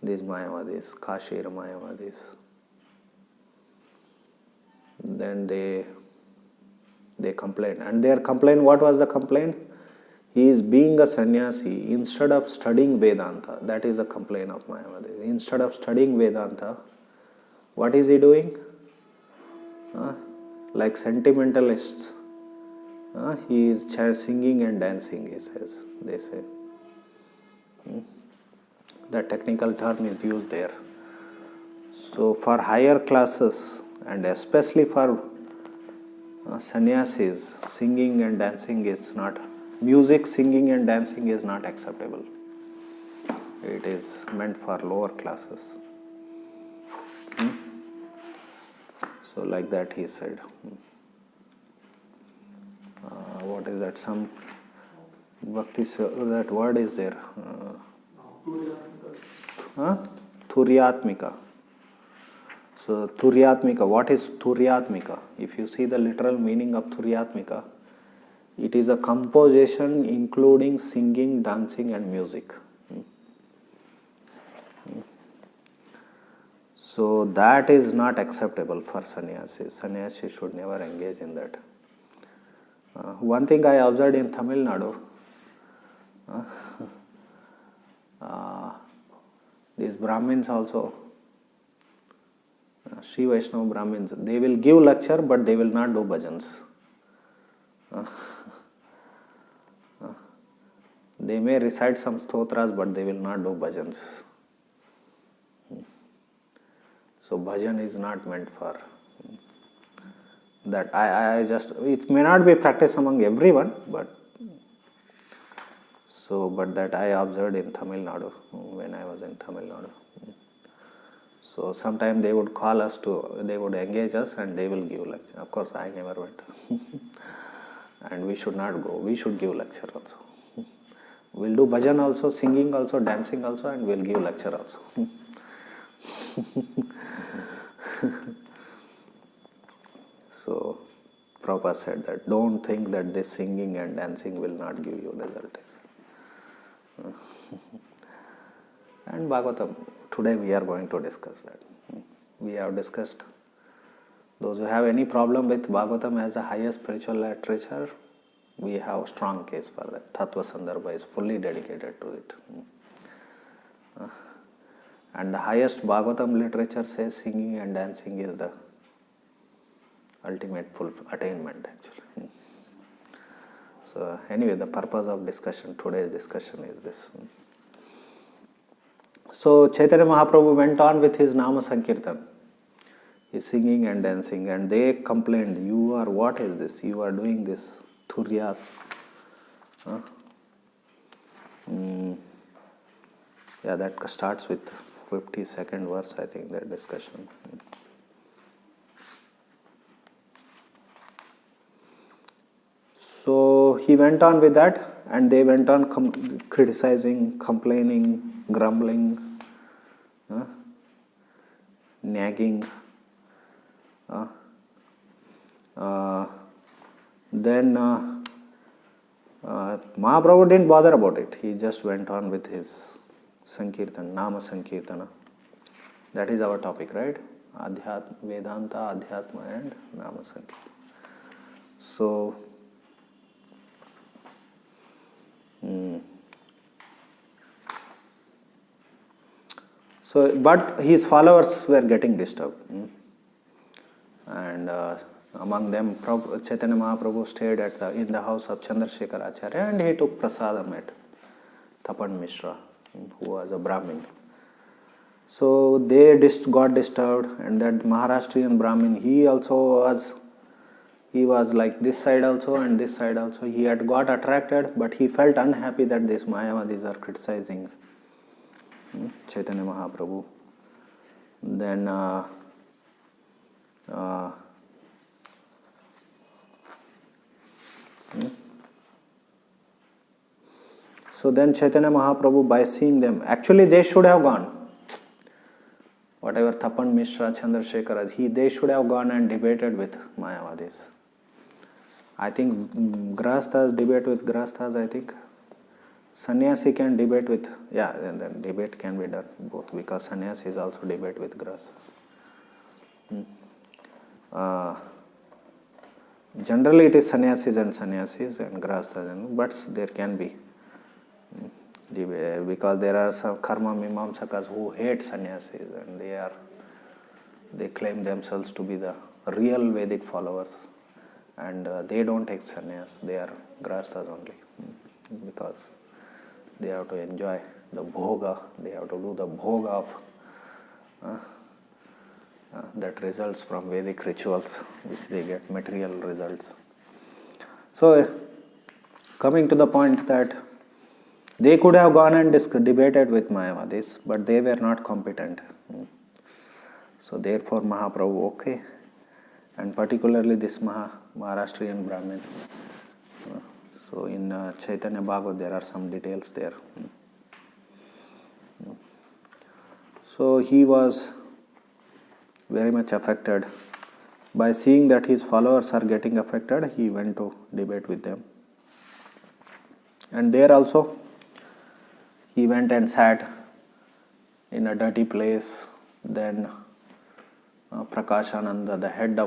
these Mayavadis, Kashir Mayavadis. Then they complained. And their complaint, what was the complaint? He is being a sannyasi, instead of studying Vedanta. That is the complaint of Mayavadis. Instead of studying Vedanta, what is he doing? Like sentimentalists, he is singing and dancing, they say. The technical term is used there. So for higher classes, and especially for sannyasis, singing and dancing is not, music, singing and dancing is not acceptable. It is meant for lower classes. So like that he said. What is that? Some bhakti, that word is there. Turyatmika. So Turyatmika, what is Turyatmika? If you see the literal meaning of Turyatmika, it is a composition including singing, dancing and music. So that is not acceptable for sannyasis. Sannyasis should never engage in that. One thing I observed in Tamil Nadu, these Brahmins also, Sri Vaishnava Brahmins, they will give lecture but they will not do bhajans. They may recite some stotras but they will not do bhajans. So bhajan is not meant for that. It may not be practiced among everyone, but that I observed in Tamil Nadu when I was in Tamil Nadu. So sometime they would call us they would engage us and they will give lecture. Of course, I never went. And we should not go. We should give lecture also. We'll do bhajan also, singing also, dancing also, and we'll give lecture also. So Prabhupada said that don't think that this singing and dancing will not give you result. And Bhagavatam, today we are going to discuss that. We have discussed, those who have any problem with Bhagavatam as the highest spiritual literature, we have strong case for that. Tattva Sandarbha is fully dedicated to it. And the highest Bhagavatam literature says singing and dancing is the ultimate full attainment actually. So anyway, the purpose of discussion, today's discussion is this. So Chaitanya Mahaprabhu went on with his Nama Sankirtan. He's singing and dancing, and they complained, you are, what is this? You are doing this Thuryat. Yeah, that starts with 52nd verse, I think, that discussion. So he went on with that, and they went on criticizing, complaining, grumbling, nagging. Then Mahaprabhu didn't bother about it. He just went on with his Sankirtan, Nama Sankirtana. That is our topic, right? Vedanta, Adhyatma and Nama Sankirtana. But his followers were getting disturbed. And among them, Chaitanya Mahaprabhu stayed in the house of Chandrasekhar Acharya, and he took prasadam at Tapan Mishra, who was a Brahmin. So they got disturbed, and that Maharashtrian Brahmin, he was like this side also and this side also. He had got attracted, but he felt unhappy that these Mayavadis are criticizing Chaitanya Mahaprabhu. Then so then Chaitanya Mahaprabhu, by seeing them, actually they should have gone. Whatever Tapan Mishra, Chandrasekhar, they should have gone and debated with Mayavadis. I think Grahasthas debate with Grahasthas, I think. Sannyasi can debate with, and then debate can be done both, because Sannyasi is also debate with Grahasthas. Generally it is Sannyasis and Grahasthas, but there can be debate, because there are some Karma Mimamsakas who hate Sannyasis, and they claim themselves to be the real Vedic followers, and they don't take sannyas, they are Grahasthas only, because they have to enjoy the bhoga, they have to do the bhoga of that results from Vedic rituals, which they get material results. So, coming to the point that they could have gone and debated with Mayavadis, but they were not competent. So therefore Mahaprabhu, okay, and particularly this Maharashtrian Brahmin. So in Chaitanya Bhagavad there are some details there. So he was very much affected. By seeing that his followers are getting affected, he went to debate with them. And there also, he went and sat in a dirty place. Then Prakashananda, the head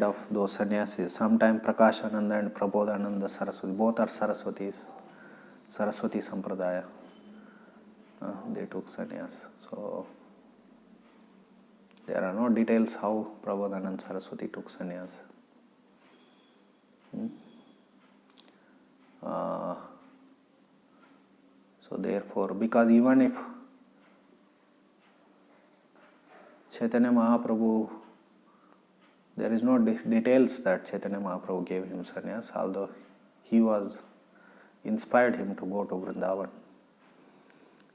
of those sannyasis, sometime Prakashananda and Prabodhananda Saraswati, both are Saraswatis, Saraswati Sampradaya, they took sannyas. So there are no details how Prabodhananda Saraswati took sannyas. So therefore, because even if Chaitanya Mahaprabhu, there is no details that Chaitanya Mahaprabhu gave him sannyas, although he was inspired him to go to Vrindavan,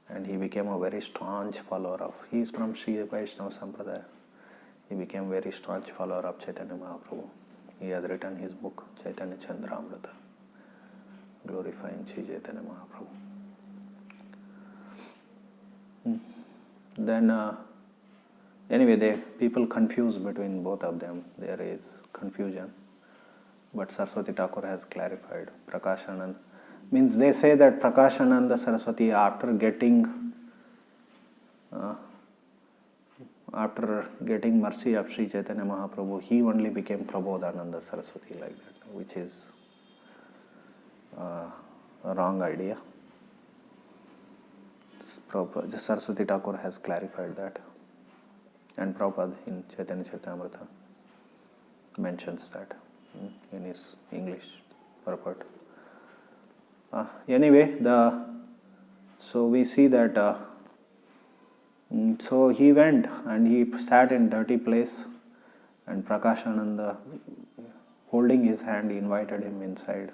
and he became a very staunch follower of, he is from Sri Vaishnava Sampradaya, he became very staunch follower of Chaitanya Mahaprabhu. He has written his book Chaitanya Chandramrita, glorifying Sri Chaitanya Mahaprabhu. Then anyway, people confuse between both of them. There is confusion. But Saraswati Thakur has clarified. Prakashanand, Means they say that Prakashananda Saraswati, after getting mercy of Sri Chaitanya Mahaprabhu, he only became Prabodhananda Saraswati like that, which is a wrong idea. Saraswati Thakur has clarified that, and Prabhupada in Chaitanya Charitamrita mentions that in his English purport. Anyway, so we see that so he went and he sat in dirty place, and Prakashananda, holding his hand, invited him inside.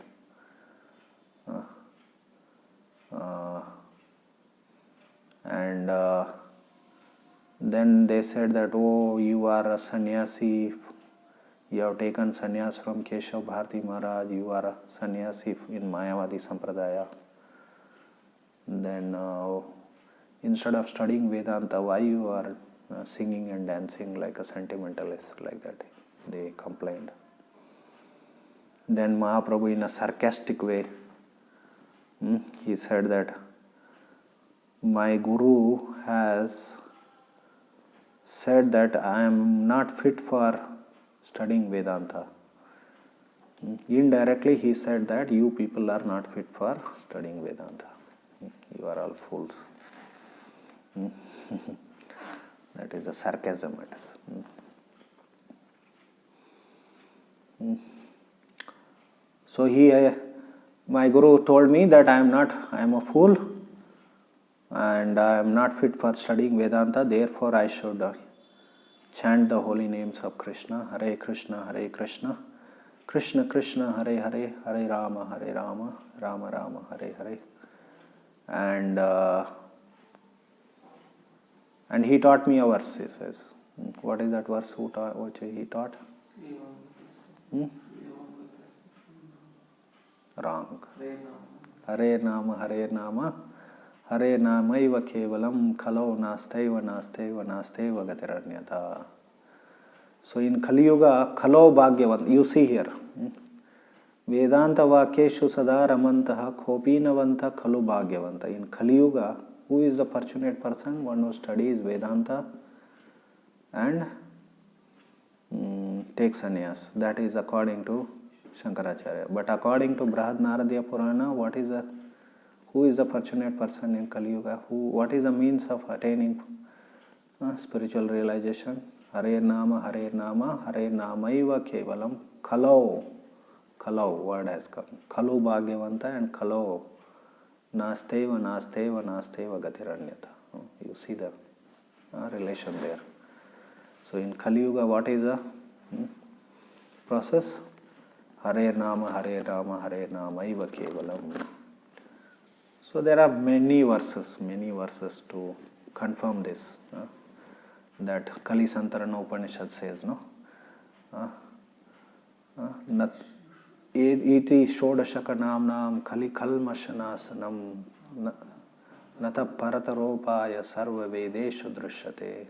And then they said that, oh, you are a sannyasi, you have taken sannyas from Keshav Bharati Maharaj, you are a sannyasi in Mayavadi Sampradaya. Then instead of studying Vedanta, why you are singing and dancing like a sentimentalist, like that, they complained. Then Mahaprabhu, in a sarcastic way, he said that my Guru has said that I am not fit for studying Vedanta. Indirectly he said that you people are not fit for studying Vedanta. You are all fools. That is a sarcasm, it is. So my Guru told me that I am a fool and I am not fit for studying Vedanta, therefore I should chant the holy names of Krishna, Hare Krishna, Krishna Krishna, Hare Hare, Hare Rama, Rama Rama, Hare Hare. And he taught me a verse, he says. What is that verse which he taught? Wrong. Hare Nama, Hare Nama, Hare Namaiva Kevalam, Khalo Nasteva Nasteva Nasteva Gatiranyata. So in Kali Yuga, Khalo Bhagyavan, you see here, Vedanta Vakyeshu Sada Ramantaha Khopinavanta Khalo Bhagyavanta. In Kali Yuga, who is the fortunate person? One who studies Vedanta and takes sannyas. That is according to Shankaracharya. But according to Brihad Naradiya Purana, who is the fortunate person in Kali Yuga? What is the means of attaining spiritual realization? Hare Nama, Hare Nama, Hare Namaiva Kevalam, Kalau word has come. Khalu Bhagyavanta and Kalau Nasteva Nasteva Nasteva Gatiranyata. You see the relation there. So in Kali Yuga, what is the process? Hare Nama, Hare Rama, Hare Namaiva Kevalam. So there are many verses to confirm this. That Kali Santarana Upanishad says, no? Iti Shodashaka Namnam Kali Kalmashanasanam Nata Parataropaya Sarva Vedeshu Drishyate.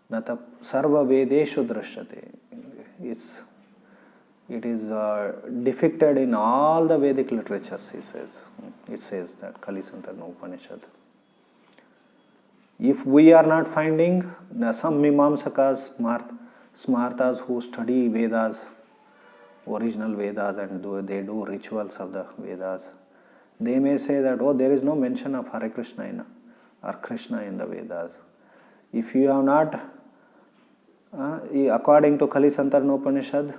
Nata Sarva Vedeshu Drishyate. It is depicted in all the Vedic literatures, he says. It says that Kali Santarana Upanishad. If we are not finding some Mimamsakas, Smartas who study Vedas, original Vedas, and they do rituals of the Vedas, they may say that, oh, there is no mention of Hare Krishna or Krishna in the Vedas. If you have not, according to Kali Santarana Upanishad,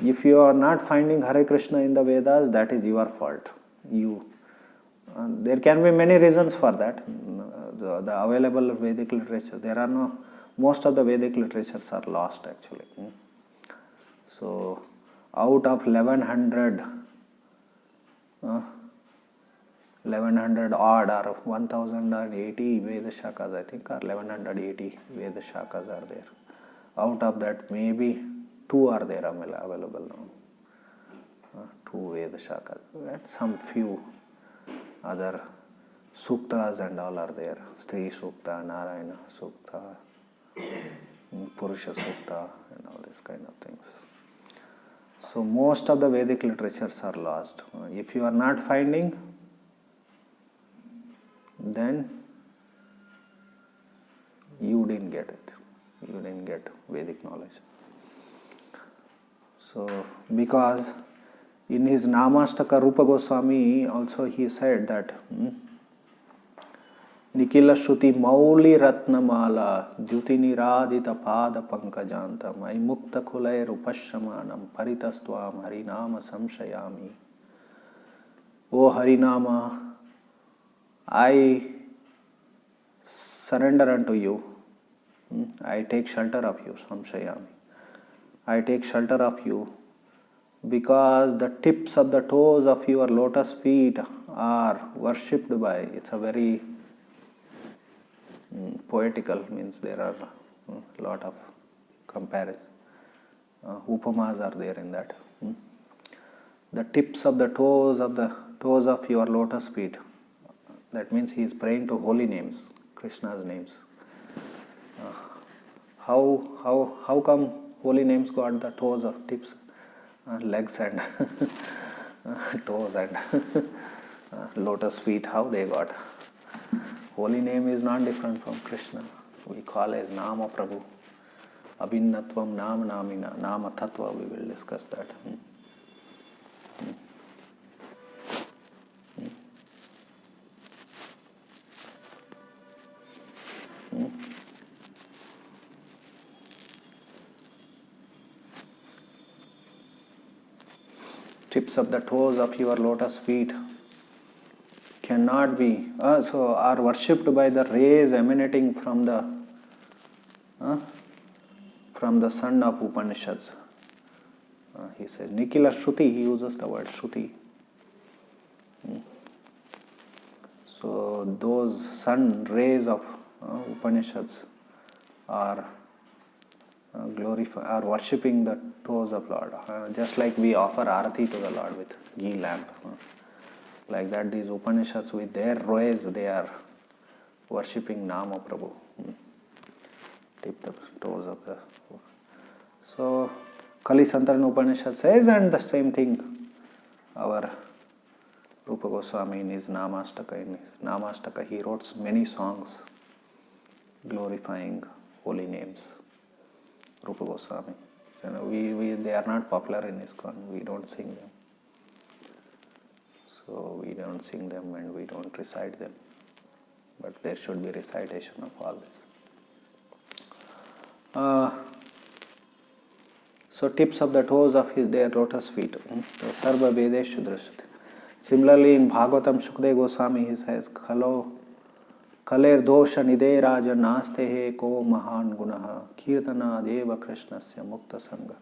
if you are not finding Hare Krishna in the Vedas, that is your fault. There can be many reasons for that. The available Vedic literature, most of the Vedic literatures are lost actually. So out of 1100 odd or 1080 Veda Shakas, I think, or 1180 Veda Shakas are there. Out of that, maybe 2 are there available now. 2 Veda Shakas. And some few other Suktas and all are there. Stri Sukta, Narayana Sukta, Purusha Sukta, and all these kind of things. So most of the Vedic literatures are lost. If you are not finding, then you didn't get it. You didn't get Vedic knowledge. So, because in his Namastaka, Rupa Goswami also he said that Nikila Shruti Mauli Ratnamala Dyuti Niradita Pada Pankajantam Ai Mukta Kulai Rupashamanam Paritastvam Harinama Samshayami. O Harinama, I surrender unto you. I take shelter of you, Samshayami. I take shelter of you because the tips of the toes of your lotus feet are worshipped by. It's a very poetical, means there are a lot of comparisons. Upamas are there in that. The tips of the toes of your lotus feet. That means he is praying to holy names, Krishna's names. How come holy names got the toes of tips, legs and toes and lotus feet? How they got? Holy name is not different from Krishna. We call as Nama Prabhu. Abhinnatvam Nama Namina, Nama Tattva, we will discuss that. Tips of the toes of your lotus feet cannot be so are worshipped by the rays emanating from the sun of Upanishads. He says Nikila Shruti, he uses the word Shruti. So those sun rays of Upanishads are are worshipping the toes of Lord, just like we offer arati to the Lord with ghee lamp. Like that, these Upanishads with their rays, they are worshipping Nama Prabhu. Tip the toes of the. So Kali Santarana Upanishad says, and the same thing our Rupa Goswami in his Namastaka. In his Namastaka, he wrote many songs glorifying holy names. Rupa Goswami. They are not popular in ISKCON. We don't sing them. So we don't sing them and we don't recite them. But there should be recitation of all this. So tips of the toes of their lotus feet. Sarva Vedeshu Drishyate. Similarly, in Bhagavatam, Shukdev Goswami, he says, Kaler dosha nide raja naste he ko mahan gunaha kirtana deva krishnasya mukta sangha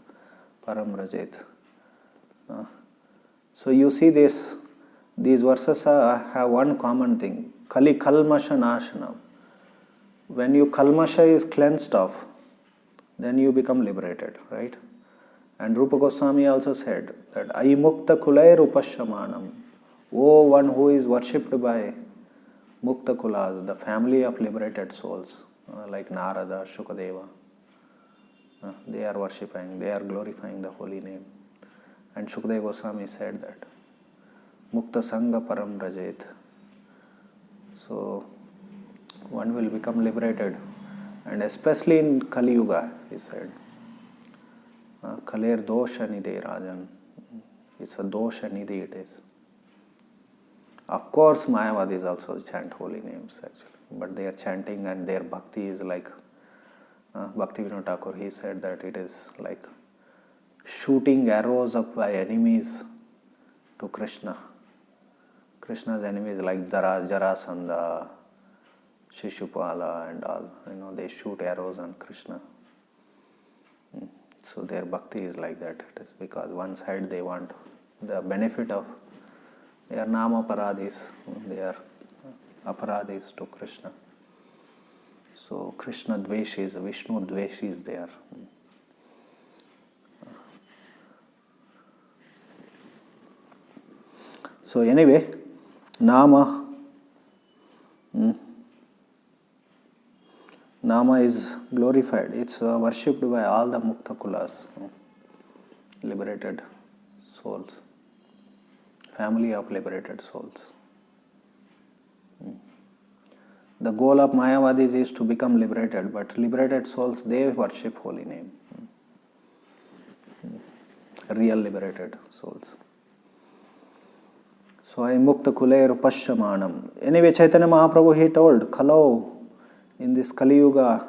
param rajet. So you see these verses have one common thing. Kali kalmasha nashana. When you kalmasha is cleansed off, then you become liberated, right? And Rupa Goswami also said that Ai mukta kulai rupashamanam. O one who is worshipped by Mukta Kulas, the family of liberated souls, like Narada, Shukadeva, they are worshipping, they are glorifying the holy name. And Shukadeva Goswami said that Mukta Sangha Param Rajet. So one will become liberated, and especially in Kali Yuga, he said, Kaler Dosha Nidhi Rajan. It's a Dosha Nidhi, it is. Of course, Mayavadis also chant holy names actually, but they are chanting and their bhakti is like Bhakti Vinod Thakur. He said that it is like shooting arrows up by enemies to Krishna. Krishna's enemies like Jarasandha, Shishupala, and all. They shoot arrows on Krishna. So their bhakti is like that. It is because one side they want the benefit of. They are Nama Paradis, they are Aparadis to Krishna. So Krishna Dveshis, Vishnu Dveshis they are. So anyway, Nama is glorified. It's worshipped by all the Mukta Kulas. liberated souls, family of liberated souls. The goal of Mayavadis is to become liberated, but liberated souls, they worship holy name. Real liberated souls. So I mukta kule rupashyamanam. Anyway, Chaitanya Mahaprabhu, he told, Khalo, in this Kali Yuga,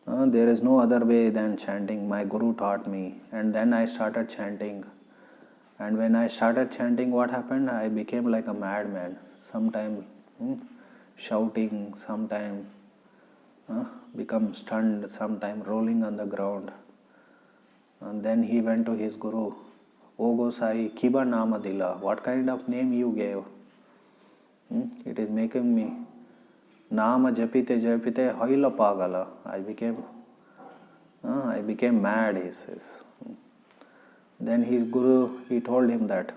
there is no other way than chanting. My Guru taught me. And then I started chanting. And when I started chanting, what happened? I became like a madman. Sometimes shouting, sometimes become stunned, sometimes rolling on the ground. And then he went to his Guru. O Gosai, Kiba Nama Dila. What kind of name you gave? It is making me Nama Japite Japite Hoila Pagala. I became mad, he says. Then his Guru, he told him that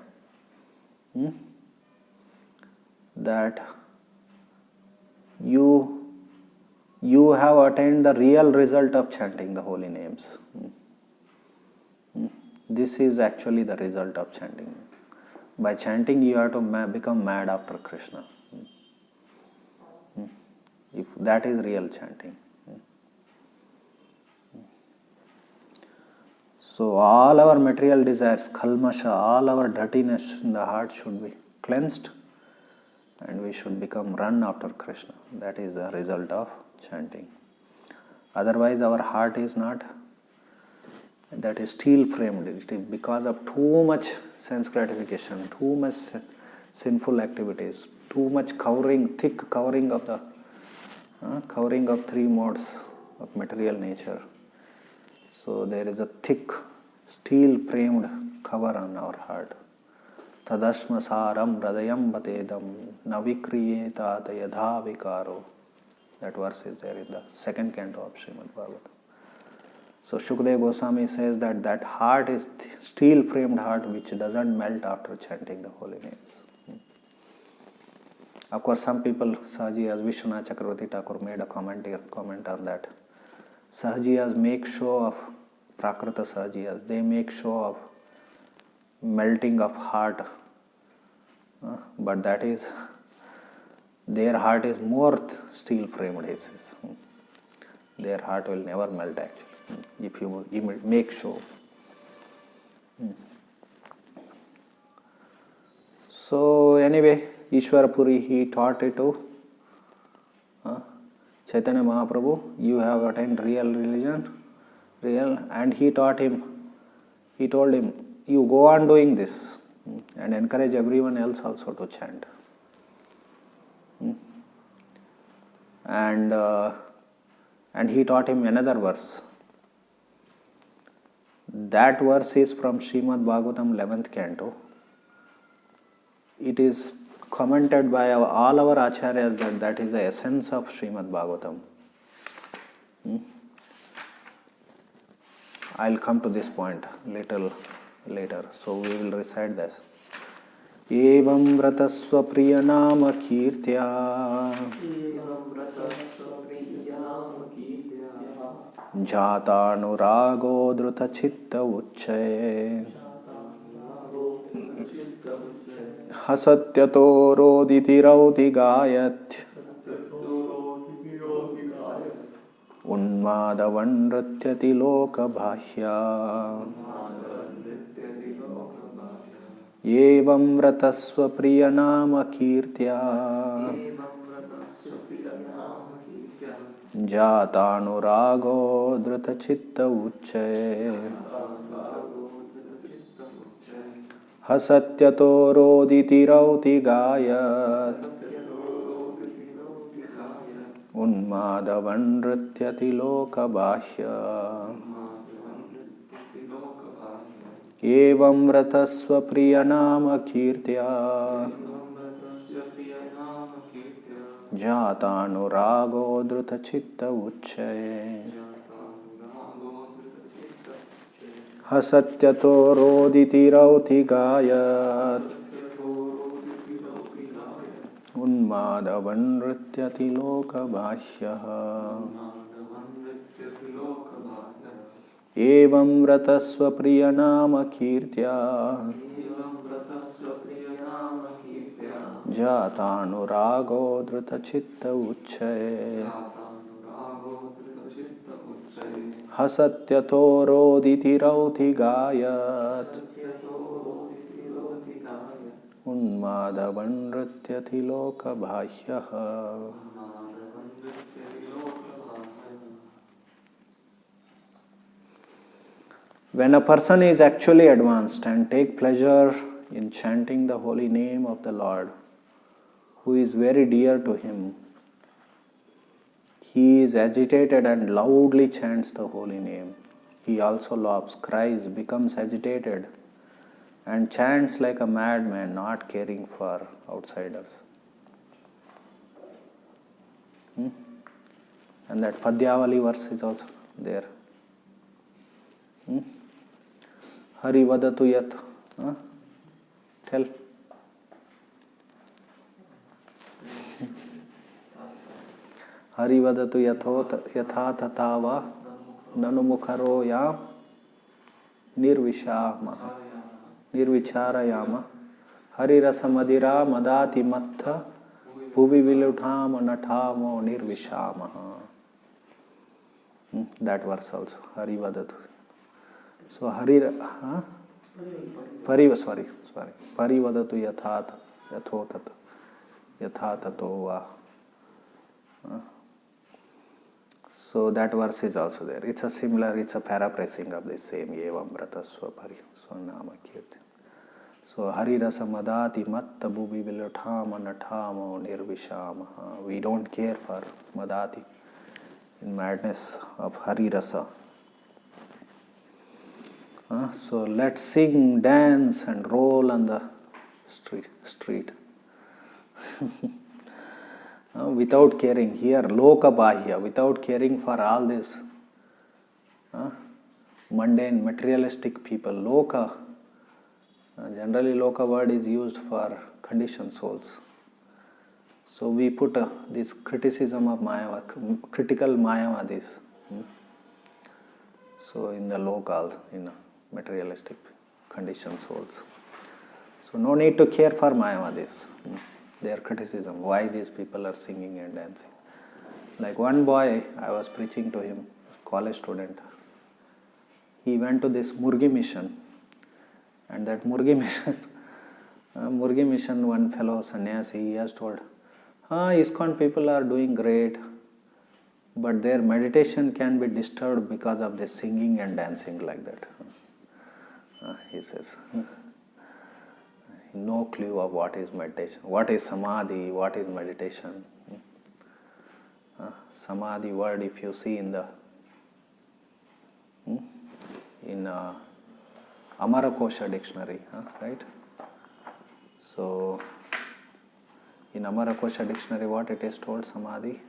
you have attained the real result of chanting the holy names. This is actually the result of chanting. By chanting, you have to become mad after Krishna. If that is real chanting. So all our material desires, kalmasha, all our dirtiness in the heart should be cleansed, and we should run after Krishna. That is the result of chanting. Otherwise our heart is not, that is steel framed. It is because of too much sense gratification, too much sinful activities, too much thick covering of the covering of three modes of material nature. So there is a thick steel framed cover on our heart. Tadashma saram hradayam batedam navikriyeta yadha vikaro. That verse is there in the second canto of Srimad Bhagavatam. So Shukdev Goswami says that heart is steel framed heart which doesn't melt after chanting the holy names. Of course, some people, Sahajiyas, Vishwanath Chakravarti Thakur made a comment on that. Sahajiyas make show of, Prakrita Sahajiyas, they make show of melting of heart, but that is, their heart is more steel framed, he says. Their heart will never melt actually, if you make show. So anyway, Ishwara Puri, he taught it to Chaitanya Mahaprabhu. You have attained real religion, and he told him, you go on doing this and encourage everyone else also to chant. And he taught him another verse. That verse is from Srimad Bhagavatam 11th canto. It is commented by all our acharyas that is the essence of Srimad Bhagavatam. I'll come to this point little later, so we will recite this. Evam vratasva priya nama kirtya jata anurago druta chitta uchche hasatyato roditi rauti gayat unmadavan nrityati loka bhahya evam vratasva priya nama kirtya jata anurago druta chitta uchche hasatyato roditi rauti gayat unmadavan nrityati loka bhahya evam vratasva priya nama kirtya jata anurago druta chitta uchche hasatyato roditi rauti gayat unmadavan nrityati loka bhahya Evam vratasva priyanama kirtya Jatanurago drita chitta uchchaye Hasatyato roditi rauti gayat Unmadavan nrityati loka bhahyaha. When a person is actually advanced and take pleasure in chanting the holy name of the Lord, who is very dear to him, he is agitated and loudly chants the holy name. He also laughs, cries, becomes agitated, and chants like a madman, not caring for outsiders. And that Padyavali verse is also there. Hari vadatu yat. Tell. Hari vadatu yatha tatava nanumukharo yam nirvicharayama hari rasamadira madati mattha bhuvi viluthama nathamo nirvishamaha. That verse also. Hari vadatu. So Hari Parivadatu yatha va. So that verse is also there. It's a paraphrasing of the same Evam Vratasva Pariswanama Kirti. So Hari Rasa Madati Matta Bhubi Viluthama Nathamo Nirvishamaha. We don't care for Madati, in madness of Hari Rasa. So let's sing, dance and roll on the street. Without caring. Here, loka bahya, without caring for all this mundane, materialistic people. Loka, generally loka word is used for conditioned souls. So we put this criticism of Mayava, critical Mayavadis. So in the loka, in materialistic conditioned souls. So no need to care for Mayavadis, their criticism, why these people are singing and dancing. Like one boy, I was preaching to him, college student. He went to this Murgi mission, and that Murgi mission, one fellow sannyasi, he has told, ISKCON people are doing great, but their meditation can be disturbed because of the singing and dancing like that. He says, no clue of what is meditation, what is samadhi, what is meditation. Samadhi word, if you see in the Amarakosha dictionary, right? So in Amarakosha dictionary, what it is told, samadhi?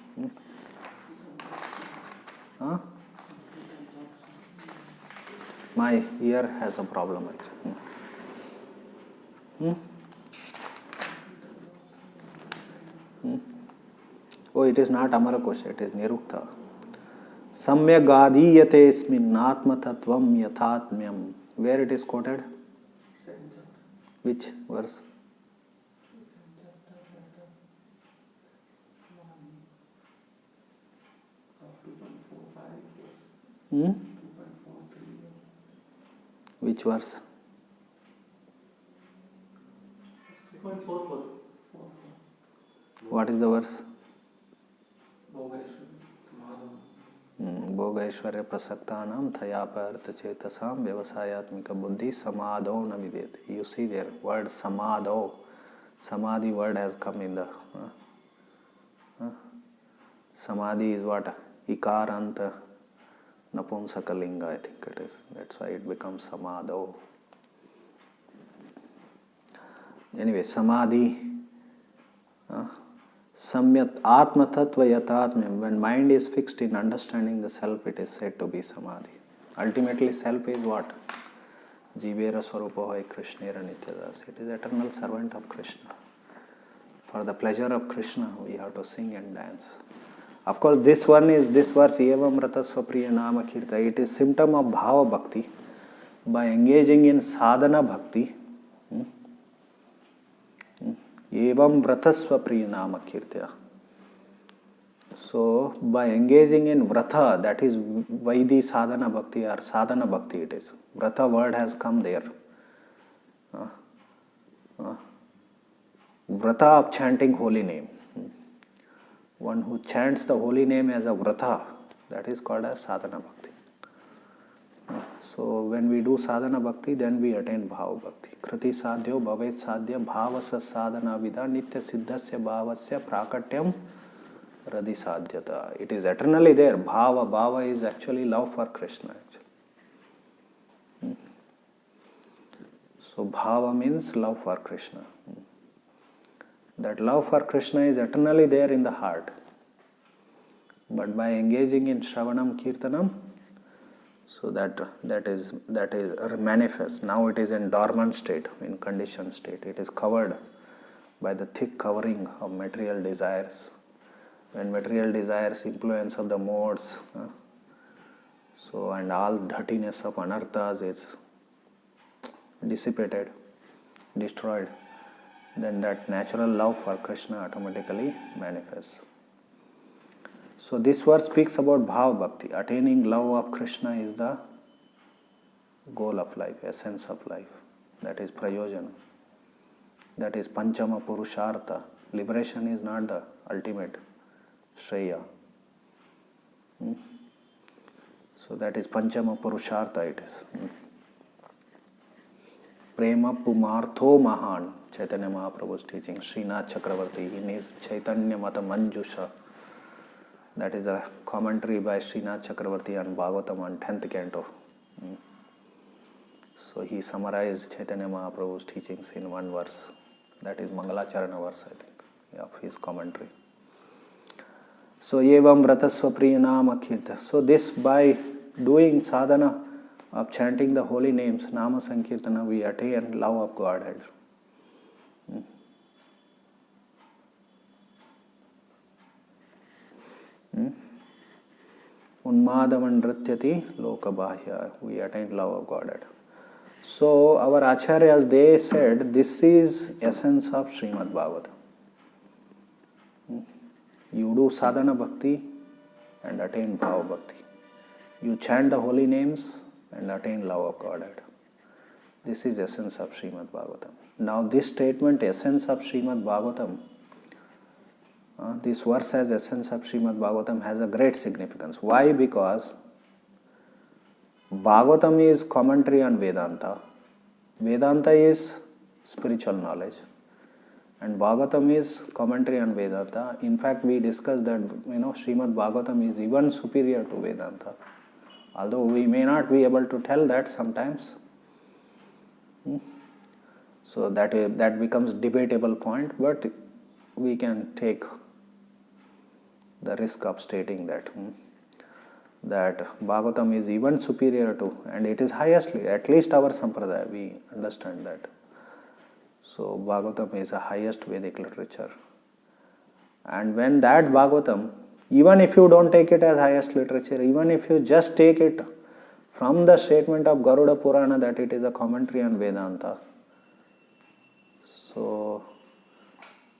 My ear has a problem actually. Oh, it is not Amarakosha, it is Nirukta. Samyagadiyate ismin atma tattvam yathatmyam. Where it is quoted? Which verse? Which verse? 3.44. What is the verse? Bhogaishwarya prasaktanam thayapa chetasam vyavasayatmika buddhi samadho na vidyate. You see there, word samadho. Samadhi word has come in the... Samadhi is what? Ikaranta napumsakalinga, I think it is. That's why it becomes samadho. Anyway, samadhi, samyat atma tattva yatatmyam. When mind is fixed in understanding the self, it is said to be samadhi. Ultimately, self is what? Jivera swarupohai krishnera nityadas. It is eternal servant of Krishna. For the pleasure of Krishna, we have to sing and dance. Of course, this verse, Evam Vratasva Priya Nama Kirta, it is symptom of Bhava Bhakti. By engaging in sadhana bhakti, Evam Vratasva Priya Nama Kirtya. So, by engaging in vrata, that is Vaidhi sadhana bhakti or sadhana bhakti it is. Vrata word has come there. Vrata of chanting holy name. One who chants the holy name as a vrata, that is called as sadhana bhakti. So when we do sadhana bhakti, then we attain bhava bhakti. Kriti sadhyo bhavet sadhya bhavasa sadhana vidha nitya siddhasya bhavasya prakatyam radhi sadhyata. It is eternally there. Bhava is actually love for Krishna. Actually. So bhava means love for Krishna. That love for Krishna is eternally there in the heart. But by engaging in Shravanam Kirtanam, so that is manifest. Now it is in dormant state, in conditioned state. It is covered by the thick covering of material desires. When material desires, influence of the modes, and all dirtiness of anarthas is dissipated, destroyed, then that natural love for Krishna automatically manifests. So this verse speaks about Bhava Bhakti. Attaining love of Krishna is the goal of life, essence of life. That is Prayojana. That is Panchama Purushartha. Liberation is not the ultimate Shreya. So that is Panchama Purushartha it is. Prema Pumartho Mahan, Chaitanya Mahaprabhu's teaching, Srinath Chakravarti in his Chaitanya Mata Manjusha. That is a commentary by Srinath Chakravarti on Bhagavatam on 10th canto. So he summarized Chaitanya Mahaprabhu's teachings in one verse. That is Mangalacharana verse, I think, of his commentary. So, Evam Vratasva Priyanama Kirta. So this, by doing sadhana of chanting the holy names, Nama Sankirtana, we attain love of Godhead. Unmadavan Nrityati Lokabahya, we attain love of Godhead. So our Acharyas, they said this is essence of Srimad Bhagavatam. You do sadhana bhakti and attain bhava bhakti. You chant the holy names and attain love of Godhead. This is essence of Srimad Bhagavatam. Now this statement, essence of Srimad Bhagavatam, this verse as essence of Srimad Bhagavatam has a great significance. Why? Because Bhagavatam is commentary on Vedanta. Vedanta is spiritual knowledge. And Bhagavatam is commentary on Vedanta. In fact, we discussed that Srimad Bhagavatam is even superior to Vedanta. Although we may not be able to tell that sometimes. So that becomes debatable point, but we can take the risk of stating that Bhagavatam is even superior to, and it is highestly, at least our Sampradaya, we understand that. So Bhagavatam is the highest Vedic literature. And when that Bhagavatam, even if you don't take it as highest literature, even if you just take it from the statement of Garuda Purana that it is a commentary on Vedanta, so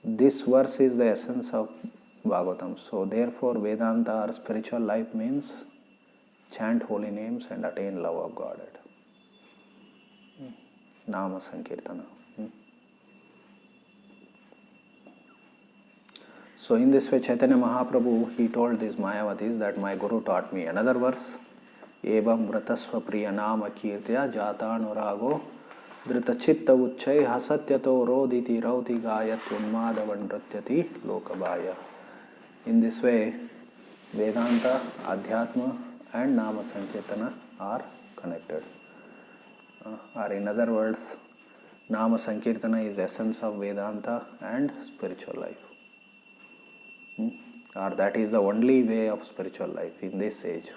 this verse is the essence of Bhagavatam. So therefore Vedanta or spiritual life means chant holy names and attain love of Godhead. Nama Sankirtana. So in this way Chaitanya Mahaprabhu, he told these Mayavatis that my Guru taught me. Another verse, Evam Vratasva Priya Nama Kirtya Jata Nurago Drita Chitta Uchchai Hasatyato Roditi Rauti Gayat Unmadavan Nrityati Lokabhaya. In this way, Vedanta, Adhyatma and Nama Sankirtana are connected. Or in other words, Nama Sankirtana is essence of Vedanta and spiritual life. Or that is the only way of spiritual life in this age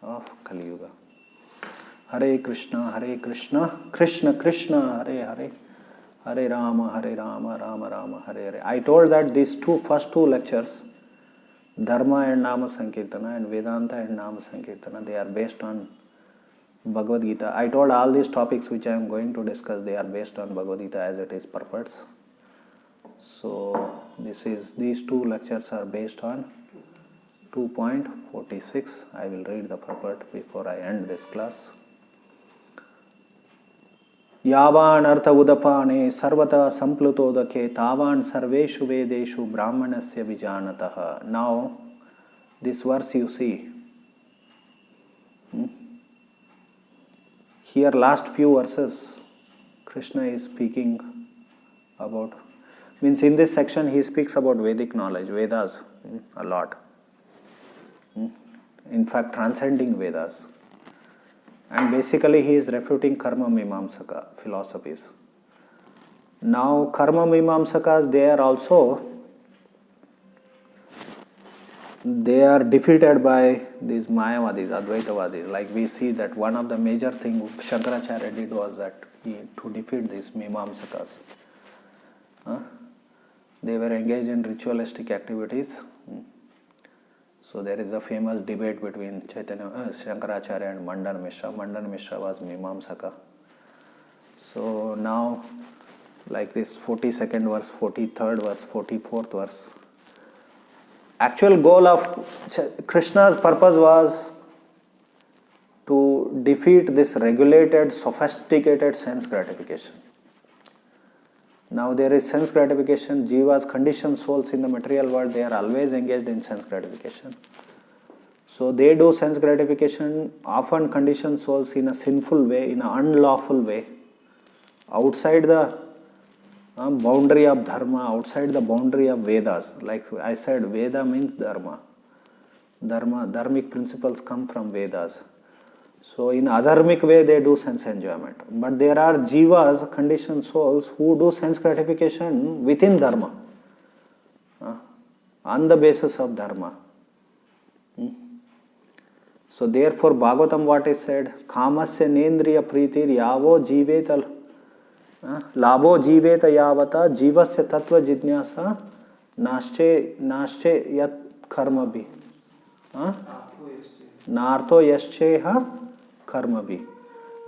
of Kali Yuga. Hare Krishna, Krishna Krishna, Hare Hare, Hare Rama, Rama Rama, Hare Hare. I told that these first two lectures, Dharma and Nama Sankirtana and Vedanta and Nama Sankirtana, they are based on Bhagavad Gita. I told all these topics which I am going to discuss, they are based on Bhagavad Gita as it is purports. So these two lectures are based on 2.46. I will read the purport before I end this class. Yavan artha udapane sarvata samplutodake tavan sarveshu vedeshu brahmanasya vijanataha. Now, this verse you see. Here, last few verses, Krishna is speaking about, means in this section he speaks about Vedic knowledge, Vedas, a lot. In fact, transcending Vedas. And basically he is refuting Karma Mimamsaka philosophies. Now Karma Mimamsakas, they are defeated by these Mayavadis, Advaitavadis. Like we see that one of the major things Shankaracharya did was that to defeat these Mimamsakas. They were engaged in ritualistic activities. So there is a famous debate between Shankaracharya and Mandan Mishra. Mandan Mishra was Mimamsaka. So now, like this 42nd verse, 43rd verse, 44th verse. Actual goal of Krishna's purpose was to defeat this regulated, sophisticated sense gratification. Now there is sense gratification. Jivas, conditioned souls in the material world, they are always engaged in sense gratification. So they do sense gratification, often conditioned souls in a sinful way, in an unlawful way, outside the boundary of dharma, outside the boundary of Vedas. Like I said, Veda means dharma. Dharmic principles come from Vedas. So in adharmic way they do sense enjoyment. But there are jivas, conditioned souls, who do sense gratification within dharma, on the basis of dharma. So therefore Bhagavatam what is said, kamasya nendriya pritir yavo jiveta labho jiveta yavata jivasya tattva jidnyasa nasche yat karma bhi nartho yascheha karma bhi.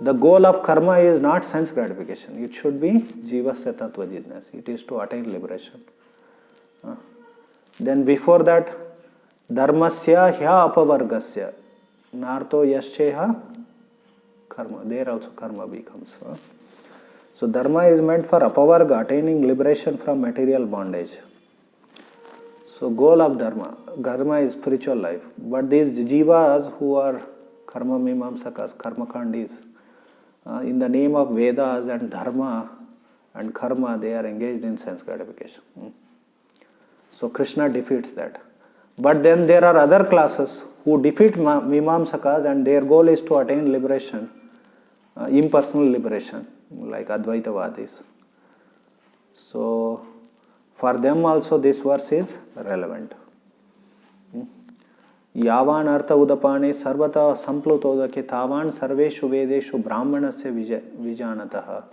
The goal of karma is not sense gratification. It should be jivasya tattva jidnyasa. It is to attain liberation. Then before that, dharmasya hya apavargasya nartho yascheha karma. There also karma becomes. So dharma is meant for apavarga, attaining liberation from material bondage. So goal of dharma is spiritual life. But these jivas who are karma mimamsakas, karma kandis, in the name of Vedas and dharma and karma, they are engaged in sense gratification. So Krishna defeats that. But then there are other classes who defeat mimamsakas and their goal is to attain liberation, impersonal liberation, like Advaitavadis. So for them also this verse is relevant. Yavan artha udapane sarvata samplutodake tavan sarveshu vedeshu brahmanasya vijanataha.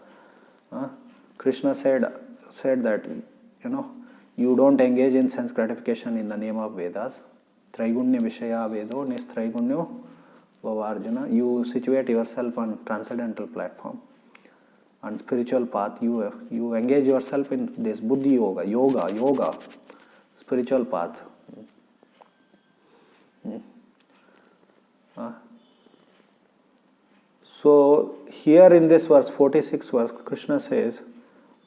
Krishna said that, you don't engage in sense gratification in the name of Vedas. Traigunya Vishaya Vedo Nistraigunyo Vavarjuna. You situate yourself on transcendental platform, on spiritual path. You engage yourself in this Buddhi yoga, spiritual path. So here in this verse, 46th verse, Krishna says,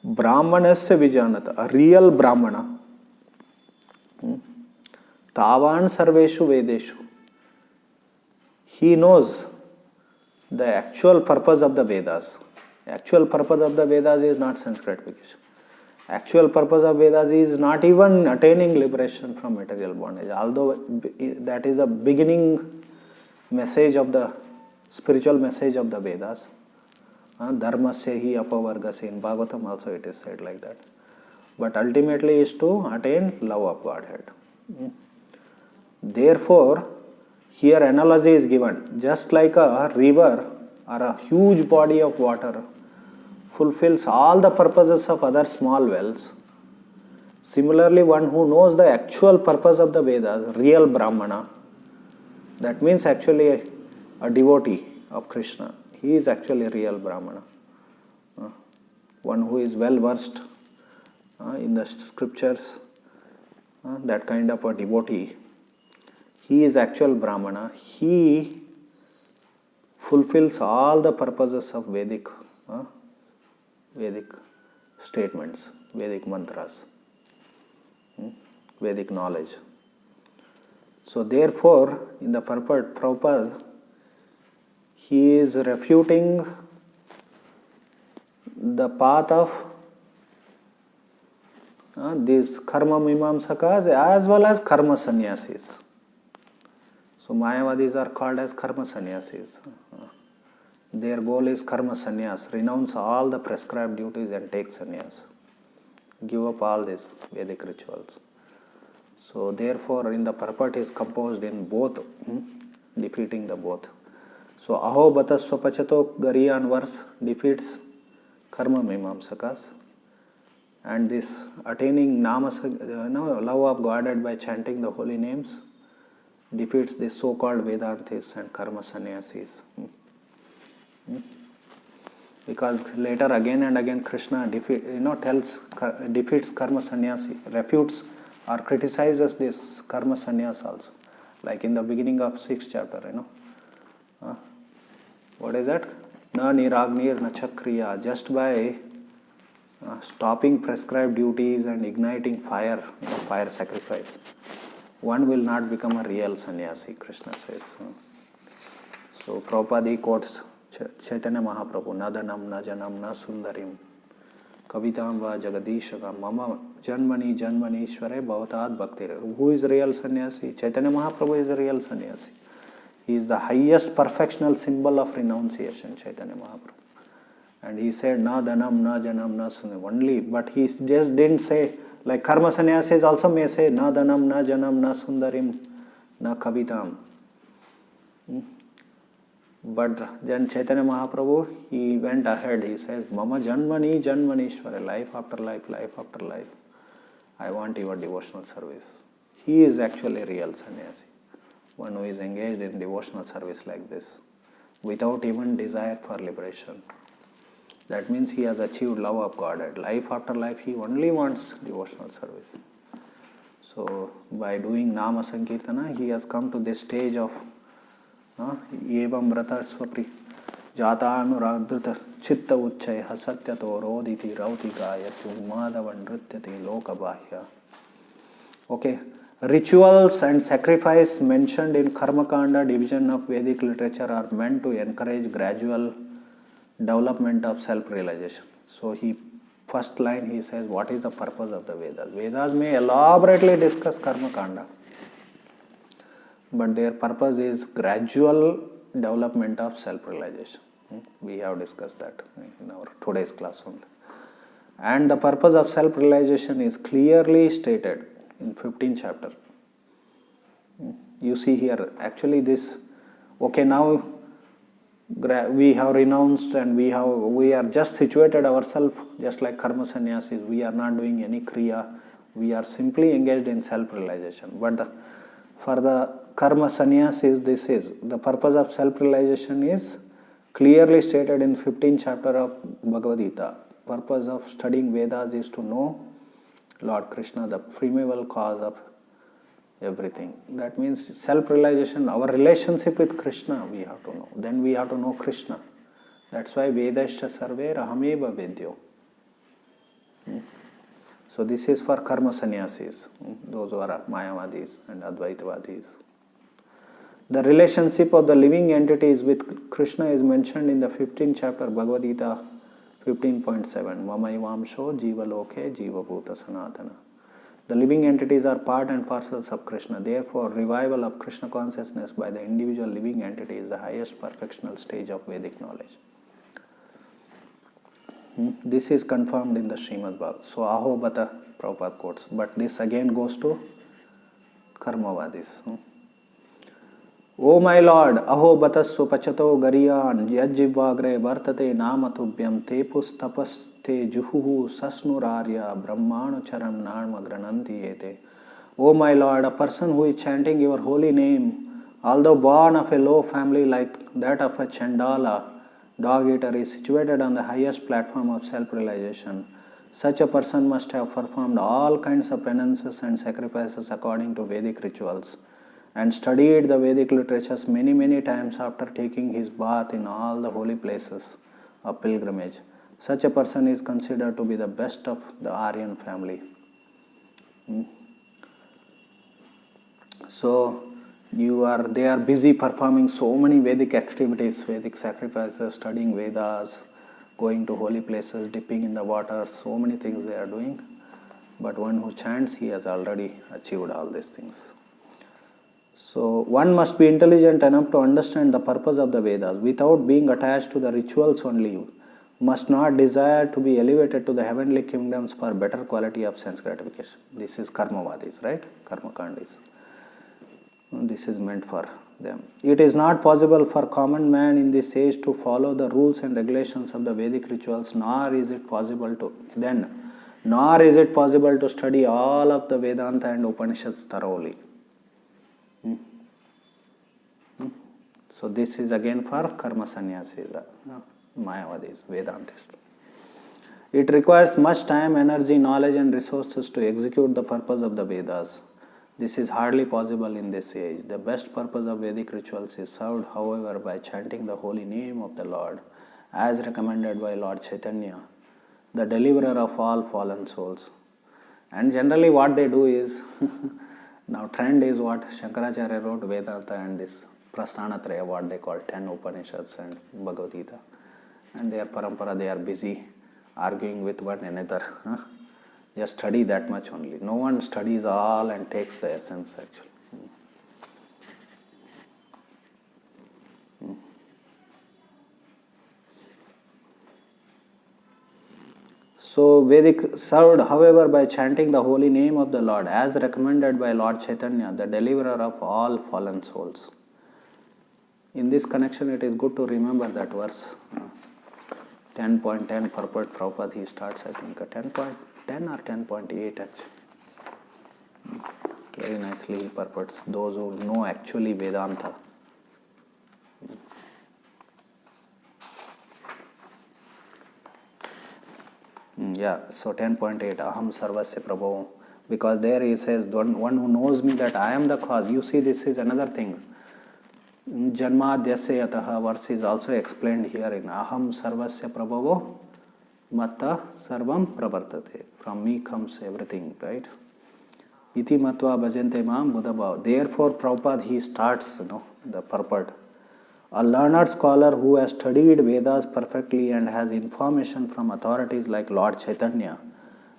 Brahmanasya vijanata, a real Brahmana, tavan sarveshu vedeshu. He knows the actual purpose of the Vedas. Actual purpose of the Vedas is not sense gratification. Actual purpose of Vedas is not even attaining liberation from material bondage, although that is a beginning message of the spiritual message of the Vedas. Dharmasya hi apavargasya. In Bhagavatam also it is said like that. But ultimately is to attain love of Godhead. Therefore, here analogy is given. Just like a river or a huge body of water fulfills all the purposes of other small wells, Similarly, one who knows the actual purpose of the Vedas, real Brahmana, that means actually a devotee of Krishna. He is actually a real Brahmana. One who is well versed in the scriptures, that kind of a devotee. He is actual Brahmana. He fulfills all the purposes of Vedic statements, Vedic mantras, Vedic knowledge. So therefore, in the Prabhupada, he is refuting the path of these karma mimamsakas as well as karma sannyasis. So Mayavadis are called as karma sannyasis. Their goal is karma sannyas, renounce all the prescribed duties and take sannyas. Give up all these Vedic rituals. So therefore, in the purport is composed in both, defeating the both. So aho bata swapachato gariyan verse defeats karma mimamsakas, and this attaining love of Godhead by chanting the holy names defeats the so-called Vedantis and karma sannyasis. Because later again and again Krishna defeats karma sannyasi, refutes or criticizes this karma sannyas also. Like in the beginning of 6th chapter, what is that? Na niragnir na chakriya. Just by stopping prescribed duties and igniting fire, fire sacrifice, one will not become a real sannyasi, Krishna says. So Prabhupada quotes Chaitanya Mahaprabhu, Nadanam na janam na sundarim kavitam va jagadishaka mama janmani janmanishware bhavatad bhaktir. Who is real sannyasi? Chaitanya Mahaprabhu is a real sannyasi. He is the highest perfectional symbol of renunciation, Chaitanya Mahaprabhu. And he said, na danam, na janam, na sunam. Only, but he just didn't say, like karma sannyasis also may say, na danam, na janam, na sundarim, na kavitam. But then Chaitanya Mahaprabhu, he went ahead, he says, mama janmani, janmanishwara, life after life, life after life. I want your devotional service. He is actually a real sannyasi. One who is engaged in devotional service like this, without even desire for liberation. That means he has achieved love of Godhead. Life after life, he only wants devotional service. So, by doing Nama Sankirtana, he has come to this stage of Evam Vrata Swapri Jata Anuradhrita Chitta Uchchaya Satyato Roditi Rautika Yatu Madhavan Nrityati Lokabahya. Okay. Rituals and sacrifice mentioned in Karma Kanda division of Vedic literature are meant to encourage gradual development of self-realization. So first line he says, what is the purpose of the Vedas? Vedas may elaborately discuss Karma Kanda, but their purpose is gradual development of self-realization. We have discussed that in our today's class only. And the purpose of self-realization is clearly stated in 15th chapter. You see here, actually this, okay, now we have renounced and we are just situated ourselves just like karma sannyasis. We are not doing any kriya. We are simply engaged in self-realization. But for the karma sannyasis, this is, the purpose of self-realization is clearly stated in 15th chapter of Bhagavad Gita. Purpose of studying Vedas is to know Lord Krishna, the primeval cause of everything. That means self-realization, our relationship with Krishna we have to know. Then we have to know Krishna. That's why Vedascha sarve rahameva vedyo. So this is for karma sannyasis, those who are Mayavadis and Advaitavadis. The relationship of the living entities with Krishna is mentioned in the 15th chapter Bhagavad Gita 15.7. Mamaivamsho jiva loke jiva bhuta sanatana. The living entities are part and parcels of Krishna. Therefore, revival of Krishna consciousness by the individual living entity is the highest perfectional stage of Vedic knowledge. This is confirmed in the Srimad Bhagavatam. So, aho bata, Prabhupada quotes. But this again goes to Karmavadis. O my Lord, aho batasva pachato gariyan yajjivagre vartate namatubhyam tepus tapas te juhu sasnurarya brahmanu charam narma grananti ete. O my Lord, a person who is chanting your holy name, although born of a low family like that of a Chandala, dog eater, is situated on the highest platform of self-realization. Such a person must have performed all kinds of penances and sacrifices according to Vedic rituals, and studied the Vedic literatures many, many times after taking his bath in all the holy places of pilgrimage. Such a person is considered to be the best of the Aryan family. So they are busy performing so many Vedic activities, Vedic sacrifices, studying Vedas, going to holy places, dipping in the water, so many things they are doing. But one who chants, he has already achieved all these things. So one must be intelligent enough to understand the purpose of the Vedas without being attached to the rituals only. Must not desire to be elevated to the heavenly kingdoms for better quality of sense gratification. This is karmavadis, right? Karmakandis. This is meant for them. It is not possible for common man in this age to follow the rules and regulations of the Vedic rituals, nor is it possible to study all of the Vedanta and Upanishads thoroughly. So this is again for karma sannyasis, Mayavadis, Vedantists. It requires much time, energy, knowledge and resources to execute the purpose of the Vedas. This is hardly possible in this age. The best purpose of Vedic rituals is served, however, by chanting the holy name of the Lord, as recommended by Lord Chaitanya, the deliverer of all fallen souls. And generally what they do is, now trend is what Shankaracharya wrote Vedanta and this Prasthanatraya, what they call 10 Upanishads and Bhagavad Gita. And their parampara, they are busy arguing with one another. Just study that much only. No one studies all and takes the essence actually. So Vedic served, however, by chanting the holy name of the Lord, as recommended by Lord Chaitanya, the deliverer of all fallen souls. In this connection, it is good to remember that verse 10.10 purport Prabhupada, he starts, I think, 10.10 or 10.8 actually. Very nicely he purports, those who know actually Vedanta. So 10.8, Aham Sarvasya Prabhu, because there he says, one who knows me that I am the cause. You see, this is another thing. Janmadhyasya yataha verse is also explained here in Aham Sarvasya Prabhavo Matta Sarvam Pravartate. From me comes everything, right? Iti Matva Bhajante Mam Buddhabhav. Therefore, Prabhupada, he starts, the purport. A learned scholar who has studied Vedas perfectly and has information from authorities like Lord Chaitanya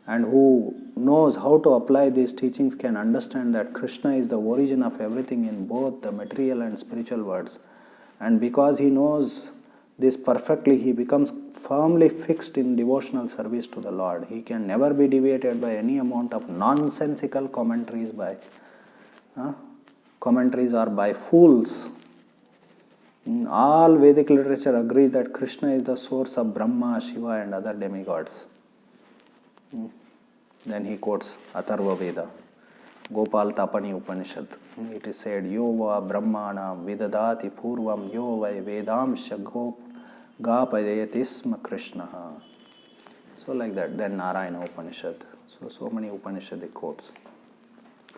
and who knows how to apply these teachings can understand that Krishna is the origin of everything in both the material and spiritual worlds. And because he knows this perfectly, he becomes firmly fixed in devotional service to the Lord. He can never be deviated by any amount of nonsensical commentaries or by fools. All Vedic literature agrees that Krishna is the source of Brahma, Shiva and other demigods. Then he quotes Atharva Veda, Gopal Tapani Upanishad. It is said, Yo va Brahmana vidadati purvam yo vai vedamsha gapayatisma Krishna. So like that. Then Narayana Upanishad. So many Upanishadic quotes.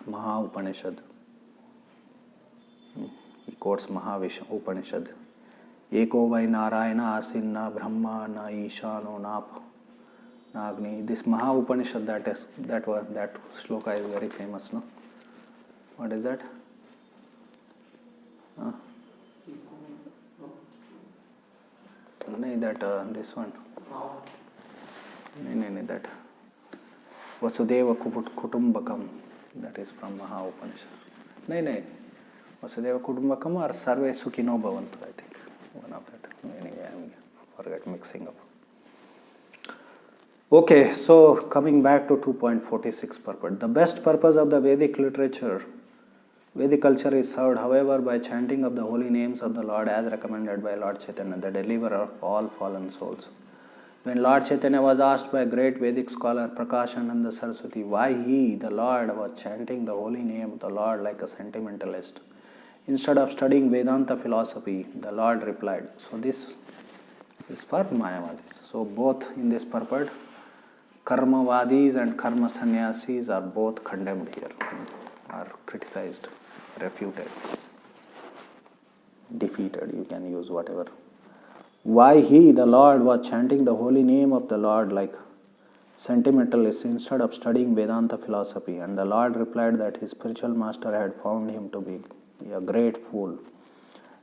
Maha Upanishad. He quotes Mahavishnu Upanishad. Eko vai Narayana asinna Brahma na Ishano napa. Nagni. This Maha Upanishad, that shloka is very famous, no? What is that? This one. That Vasudeva Kutumbakam. That is from Maha Upanishad. Vasudeva Kutumbakam or Sarve Sukhino Bhavantu, I think. One of that. Anyway, I forget mixing up. Okay, so coming back to 2.46 purport. The best purpose of the Vedic literature, Vedic culture is served, however, by chanting of the holy names of the Lord as recommended by Lord Chaitanya, the deliverer of all fallen souls. When Lord Chaitanya was asked by great Vedic scholar Prakashananda Saraswati why he, the Lord, was chanting the holy name of the Lord like a sentimentalist, instead of studying Vedanta philosophy, the Lord replied. So this is for Mayavadis. So both in this purport, Karmavadis and Karma Sannyasis are both condemned here, are criticized, refuted, defeated. You can use whatever. Why he, the Lord, was chanting the holy name of the Lord like sentimentalist instead of studying Vedanta philosophy, and the Lord replied that his spiritual master had found him to be a great fool,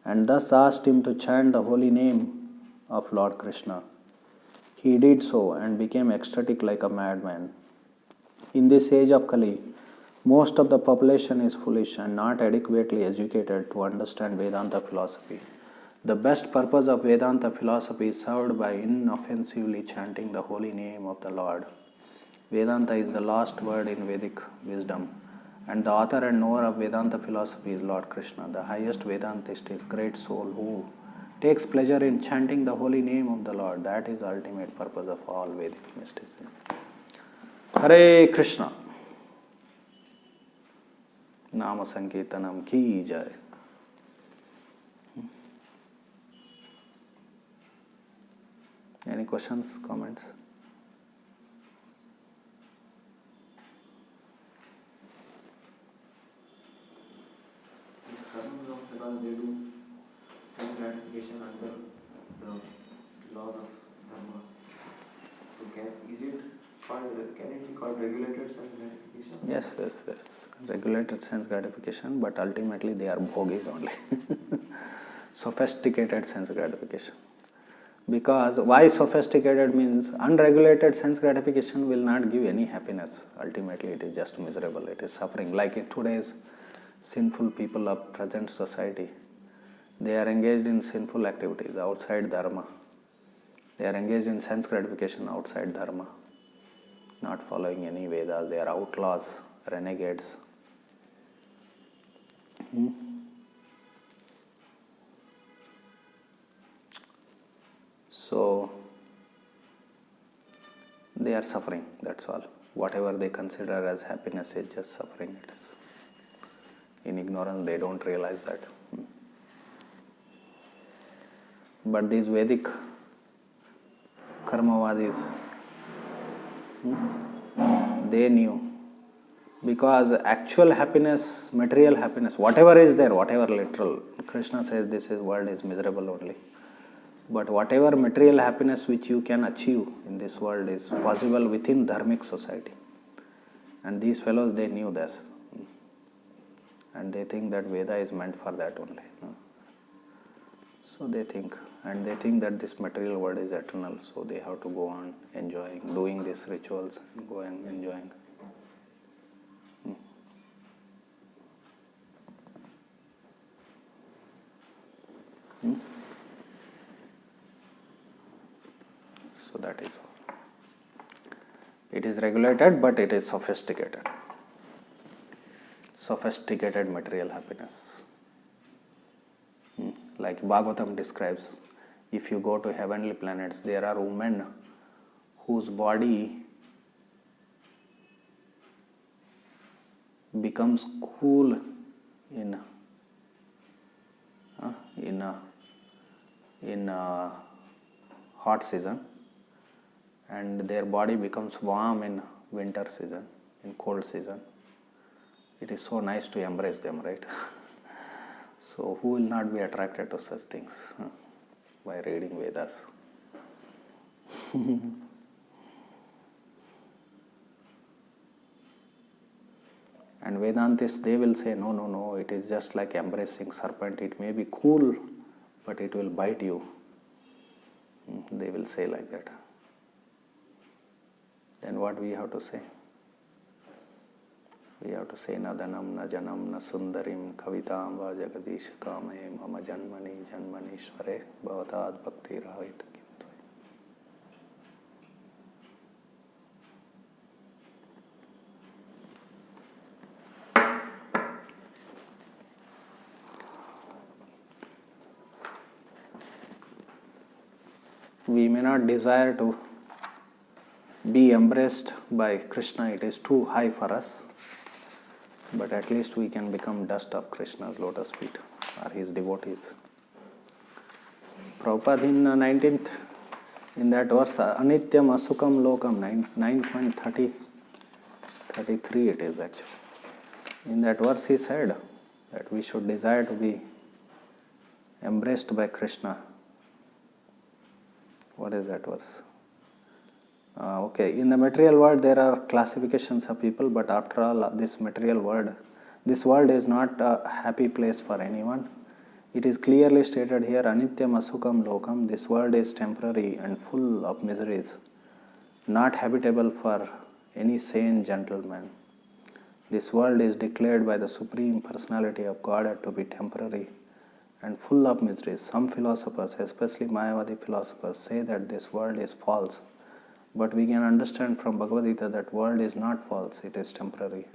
and thus asked him to chant the holy name of Lord Krishna. He did so and became ecstatic like a madman. In this age of Kali, most of the population is foolish and not adequately educated to understand Vedanta philosophy. The best purpose of Vedanta philosophy is served by inoffensively chanting the holy name of the Lord. Vedanta is the last word in Vedic wisdom, and the author and knower of Vedanta philosophy is Lord Krishna. The highest Vedantist is great soul who takes pleasure in chanting the holy name of the Lord. That is the ultimate purpose of all Vedic mysticism. Hare Krishna. Nama Sankirtanam ki jai. Any questions, comments? These karma because they do self gratification under the laws of dharma. So can it be called regulated sense gratification? Yes. Regulated sense gratification, but ultimately they are bhogis only. Sophisticated sense gratification. Because why sophisticated means unregulated sense gratification will not give any happiness. Ultimately it is just miserable, it is suffering. Like in today's sinful people of present society, they are engaged in sinful activities outside dharma. They are engaged in sense gratification outside dharma, not following any Vedas. They are outlaws, renegades. So they are suffering, that's all. Whatever they consider as happiness is just suffering. It is in ignorance, they don't realize that. But these Vedic Karmavadis, they knew. Because actual happiness, material happiness, whatever is there, whatever literal, Krishna says this world is miserable only. But whatever material happiness which you can achieve in this world is possible within dharmic society. And these fellows, they knew this. And they think that Veda is meant for that only. So they think, and they think that this material world is eternal, so they have to go on enjoying, doing these rituals, and going, enjoying. So that is all. It is regulated, but it is sophisticated. Sophisticated material happiness. Like Bhagavatam describes, if you go to heavenly planets, there are women whose body becomes cool in hot season, and their body becomes warm in winter season, in cold season. It is so nice to embrace them, right? So who will not be attracted to such things by reading Vedas? And Vedantists, they will say, no, it is just like embracing serpent. It may be cool, but it will bite you. They will say like that. Then what we have to say? We have to say, na dhanam, na janam, na sundarim, kavitam va jagadish kame, mama janmani, janmanishvare, bhavatad bhakti rahita kintvai. We may not desire to be embraced by Krishna, it is too high for us. But at least we can become dust of Krishna's lotus feet or his devotees. Prabhupada in 19th, in that verse, Anityam Asukam Lokam, 9.33 it is actually. In that verse he said that we should desire to be embraced by Krishna. What is that verse? Okay, in the material world there are classifications of people, but after all, this world is not a happy place for anyone. It is clearly stated here, Anityam Asukam Lokam, this world is temporary and full of miseries, not habitable for any sane gentleman. This world is declared by the Supreme Personality of God to be temporary and full of miseries. Some philosophers, especially Mayavadi philosophers, say that this world is false. But we can understand from Bhagavad Gita that world is not false, it is temporary.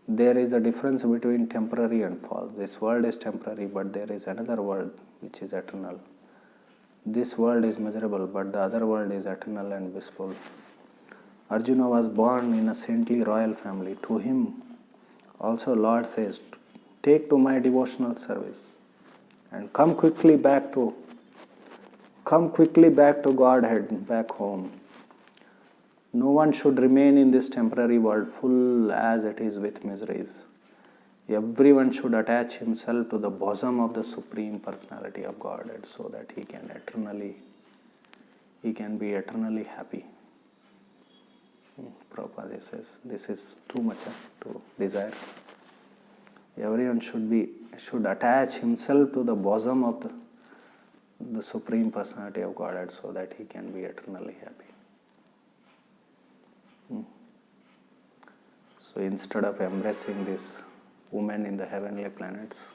There is a difference between temporary and false. This world is temporary, but there is another world which is eternal. This world is miserable, but the other world is eternal and blissful. Arjuna was born in a saintly royal family. To him also Lord says, take to my devotional service and come quickly back to Godhead, back home. No one should remain in this temporary world full as it is with miseries. Everyone should attach himself to the bosom of the Supreme Personality of Godhead so that he can be eternally happy. Prabhupada says this is too much to desire. Everyone should attach himself to the bosom of the Supreme Personality of Godhead so that he can be eternally happy. So instead of embracing this woman in the heavenly planets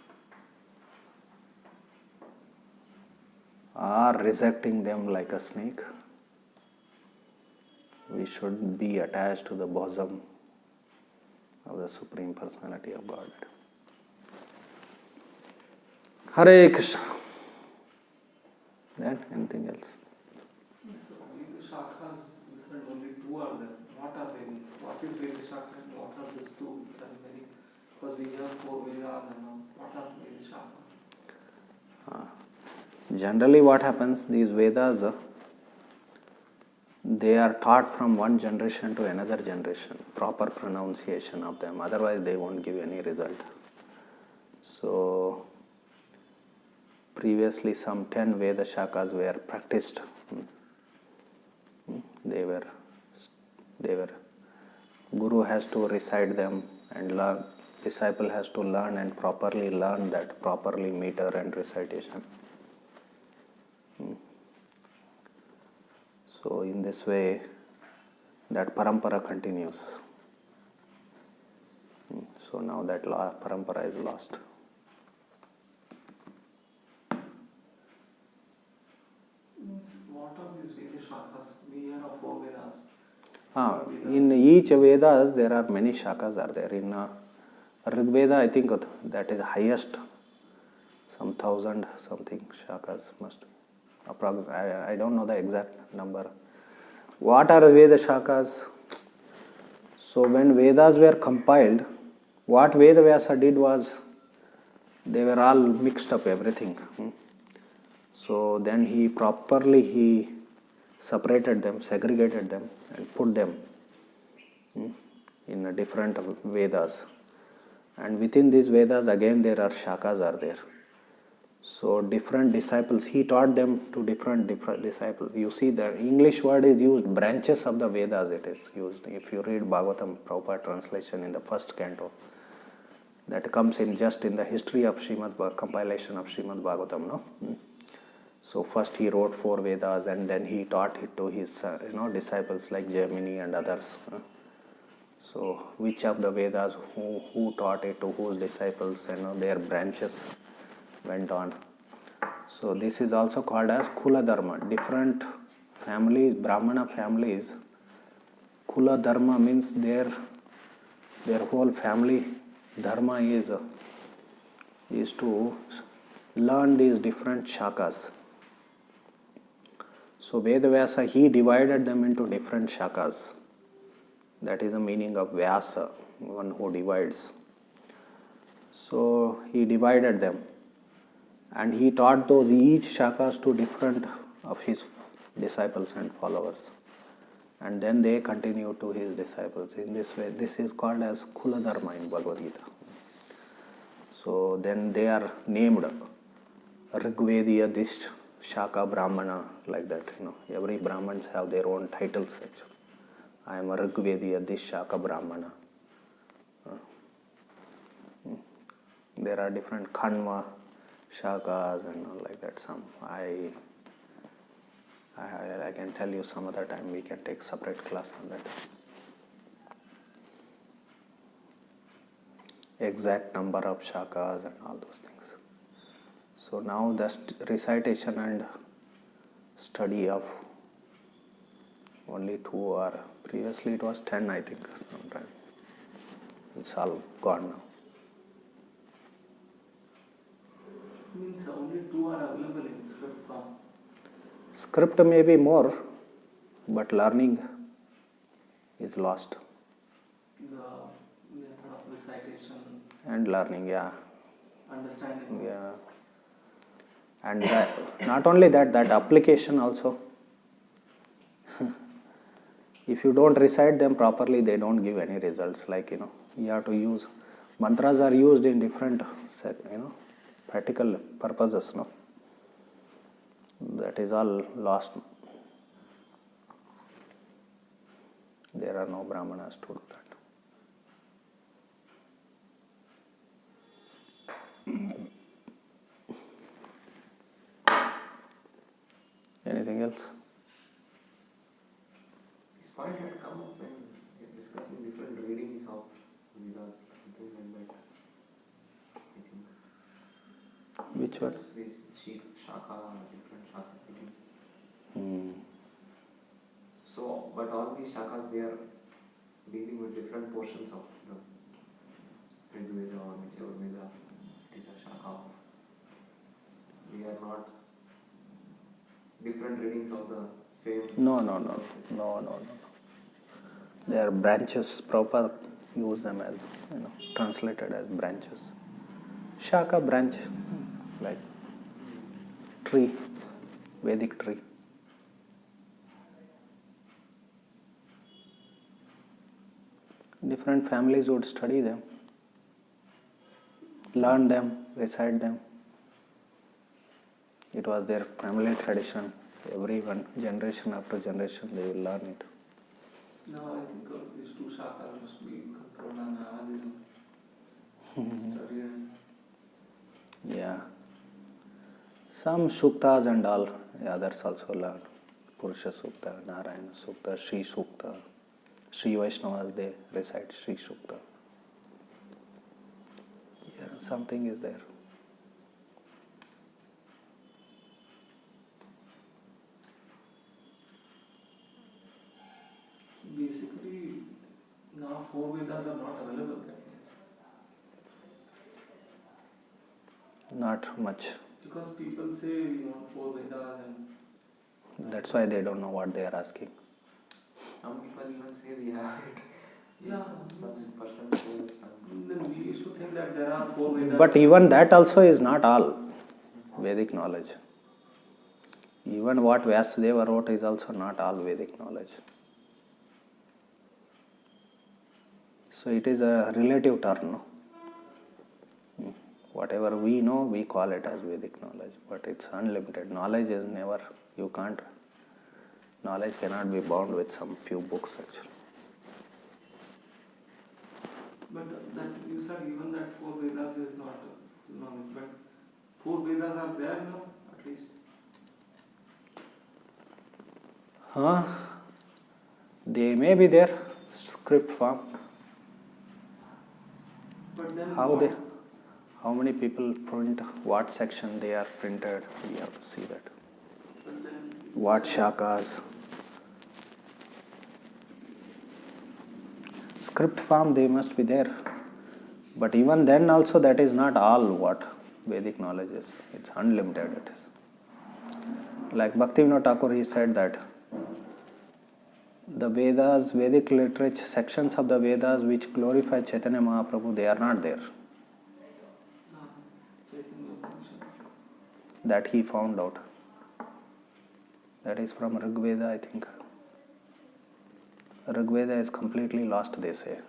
or rejecting them like a snake, we should be attached to the bosom of the Supreme Personality of Godhead. Hare Krishna. That, anything else? So, Veda Shakhas, you said only two are there. What are they? What is Veda Shakha and what are these two? So many, because we have 4 Vedas and all. What are Veda Shakhas? Generally what happens, these Vedas, they are taught from one generation to another generation, proper pronunciation of them, otherwise they won't give any result. So previously some 10 Veda Shakhas were practiced. They were Guru has to recite them and learn, disciple has to learn and properly learn that, properly meter and recitation. So in this way, that parampara continues. So now that parampara is lost. What are these Veda Shakhas? We hear of 4 Vedas. In each Vedas there are many shakhas are there. In Rig Veda, I think that is highest, some 1,000 something shakhas must be. I don't know the exact number. What are Veda shakhas? So when Vedas were compiled, what Veda Vyasa did was, they were all mixed up everything. So then he properly separated them, segregated them and put them in different Vedas. And within these Vedas again there are shakhas are there. So different disciples, he taught them to different disciples. You see the English word is used, branches of the Vedas it is used. If you read Bhagavatam, Prabhupada translation in the first canto, that comes in just in the history of compilation of Srimad Bhagavatam, no? So first he wrote 4 Vedas and then he taught it to his disciples like Jaimini and others. So which of the Vedas, who taught it to whose disciples, their branches went on. So this is also called as Kula Dharma. Different families, Brahmana families, Kula Dharma means their whole family dharma is to learn these different shakhas. So Vedavyasa, he divided them into different shakas. That is the meaning of Vyasa, one who divides. So he divided them and he taught those each shakas to different of his disciples and followers. And then they continue to his disciples. In this way, this is called as Kula Dharma in Bhagavad Gita. So then they are named Rigvediya, Disht, Shaka, Brahmana, like that. Every Brahmins have their own titles actually. I am a Rigvediya, Disht, Shaka, Brahmana. There are different Kanva, Shakas and all like that. Some I can tell you some other time. We can take separate class on that. Exact number of shakas and all those things. So now the recitation and study of only 2 or previously it was 10 I think sometime. It's all gone now. Means only 2 are available in script form. Script may be more, but learning is lost. The method of recitation And learning, yeah. Understanding. Yeah. And not only that application also. If you don't recite them properly, they don't give any results. Like, you have to use, mantras are used in different, practical purposes, no? That is all lost. There are no brahmanas to do that. Anything else? This point had come up when we were discussing different readings of Vedas, something like that. I think. Which one? This Shaka, different Shaka, I think. So, but all these shakas, they are dealing with different portions of the Rig Veda or whichever Veda it is a shaka of. We are not different readings of the same. No. They are branches. Prabhupada use them as, translated as branches. Shaka, branch, like tree, Vedic tree. Different families would study them, learn them, recite them. It was their family tradition. Everyone, generation after generation, they will learn it. No, I think these 2 shakas must be controlled and analyzed. Studied. Yeah. Some suktas and all, others also learn. Purusha Sukta, Narayana Sukta, Sri Sukta. Sri Vaishnavas, they recite Sri Sukta. Yeah, something is there. Basically, now 4 Vedas are not available, that means. Not much. Because people say we want 4 Vedas and... That's why they don't know what they are asking. Some people even say we have it. Yeah. Some person says some... Then we used to think that there are 4 Vedas. But even that also is not all Vedic knowledge. Even what Vyasadeva wrote is also not all Vedic knowledge. So it is a relative term, no? Whatever we know, we call it as Vedic knowledge, but it's unlimited. Knowledge is never, knowledge cannot be bound with some few books actually. But that you said even that 4 Vedas is not knowledge, but 4 Vedas are there now, at least. They may be there, script form. But then how many people print, what section they are printed, we have to see that. But then What shakas. Script form, they must be there. But even then also, that is not all what Vedic knowledge is. It's unlimited, it is. Like Bhaktivinoda Thakur, he said that the Vedas, Vedic literature, sections of the Vedas which glorify Chaitanya Mahaprabhu, they are not there. That he found out. That is from Rig Veda, I think. Rig Veda is completely lost, they say.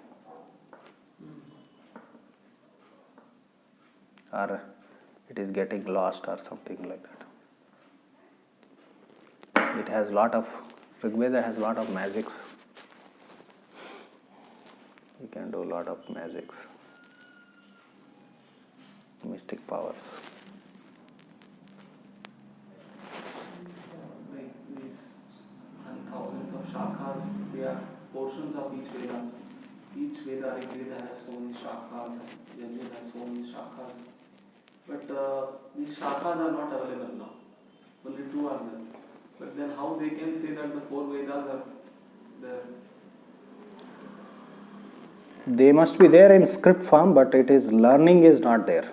Or it is getting lost or something like that. It has lot of, Rig Veda has lot of magics. You can do a lot of magics. Mystic powers. Like these and thousands of shakhas, they are portions of each Veda. Each Veda, Rig Veda has so many shakhas, Yajur has so many shakhas. But these shakhas are not available now. Only two are there. But then how they can say that the four Vedas are there? They must be there in script form, but it is learning is not there.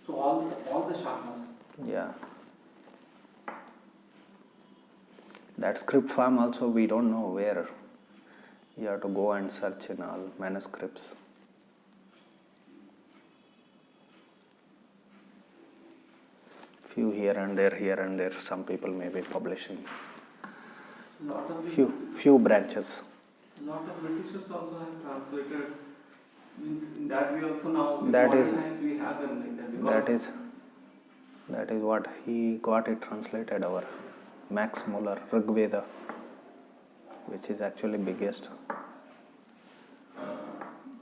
So all the shakhas. Yeah. That script form also we don't know where. You have to go and search in all manuscripts. Few here and there, some people may be publishing. Few branches. A lot of Britishers also have translated. Means in that way also now in That modern is- times we have them like that. Because That is what he got it translated, our Max Muller, Rig Veda, which is actually biggest.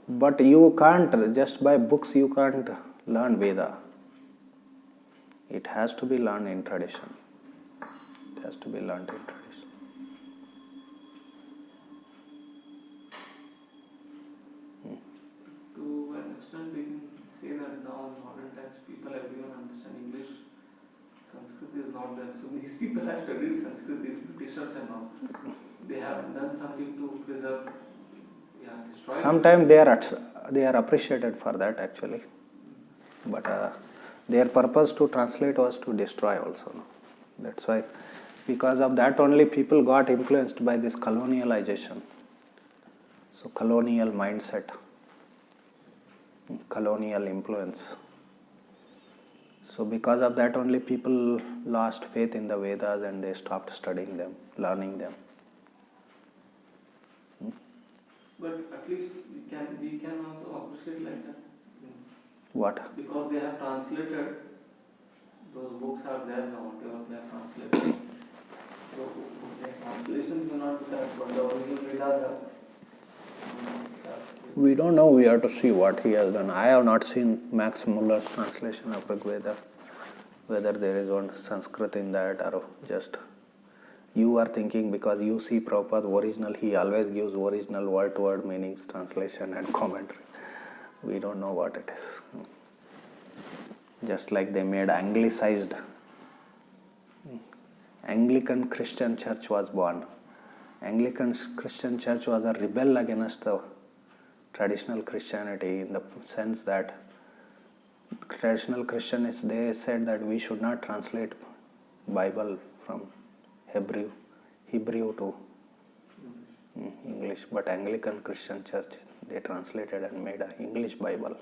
But you can't, just by books you can't learn Veda. It has to be learned in tradition. It has to be learned in tradition. to an extent we can say that now in modern times people everyone understand English. Sanskrit is not there. So these people have studied Sanskrit, these Britishers and all. They have done something to preserve, destroy. Sometimes they are appreciated for that actually. But their purpose to translate was to destroy also. No? That's why, because of that only people got influenced by this colonialization. So colonial mindset, colonial influence. So because of that only people lost faith in the Vedas and they stopped studying them, learning them. But at least we can also appreciate like that. What? Because they have translated, those books are there now, whatever they have translated. So the translations may not be correct, but the original Vedas are. We don't know, we have to see what he has done. I have not seen Max Muller's translation of Rig Veda, whether there is one Sanskrit in that or just you are thinking because you see Prabhupada original, he always gives original word-to-word meanings, translation and commentary. We don't know what it is. Just like they made anglicized. Anglican Christian Church was born. Anglican Christian Church was a rebel against the traditional Christianity in the sense that traditional Christians, they said that we should not translate Bible from Hebrew to English, but Anglican Christian Church, they translated and made an English Bible.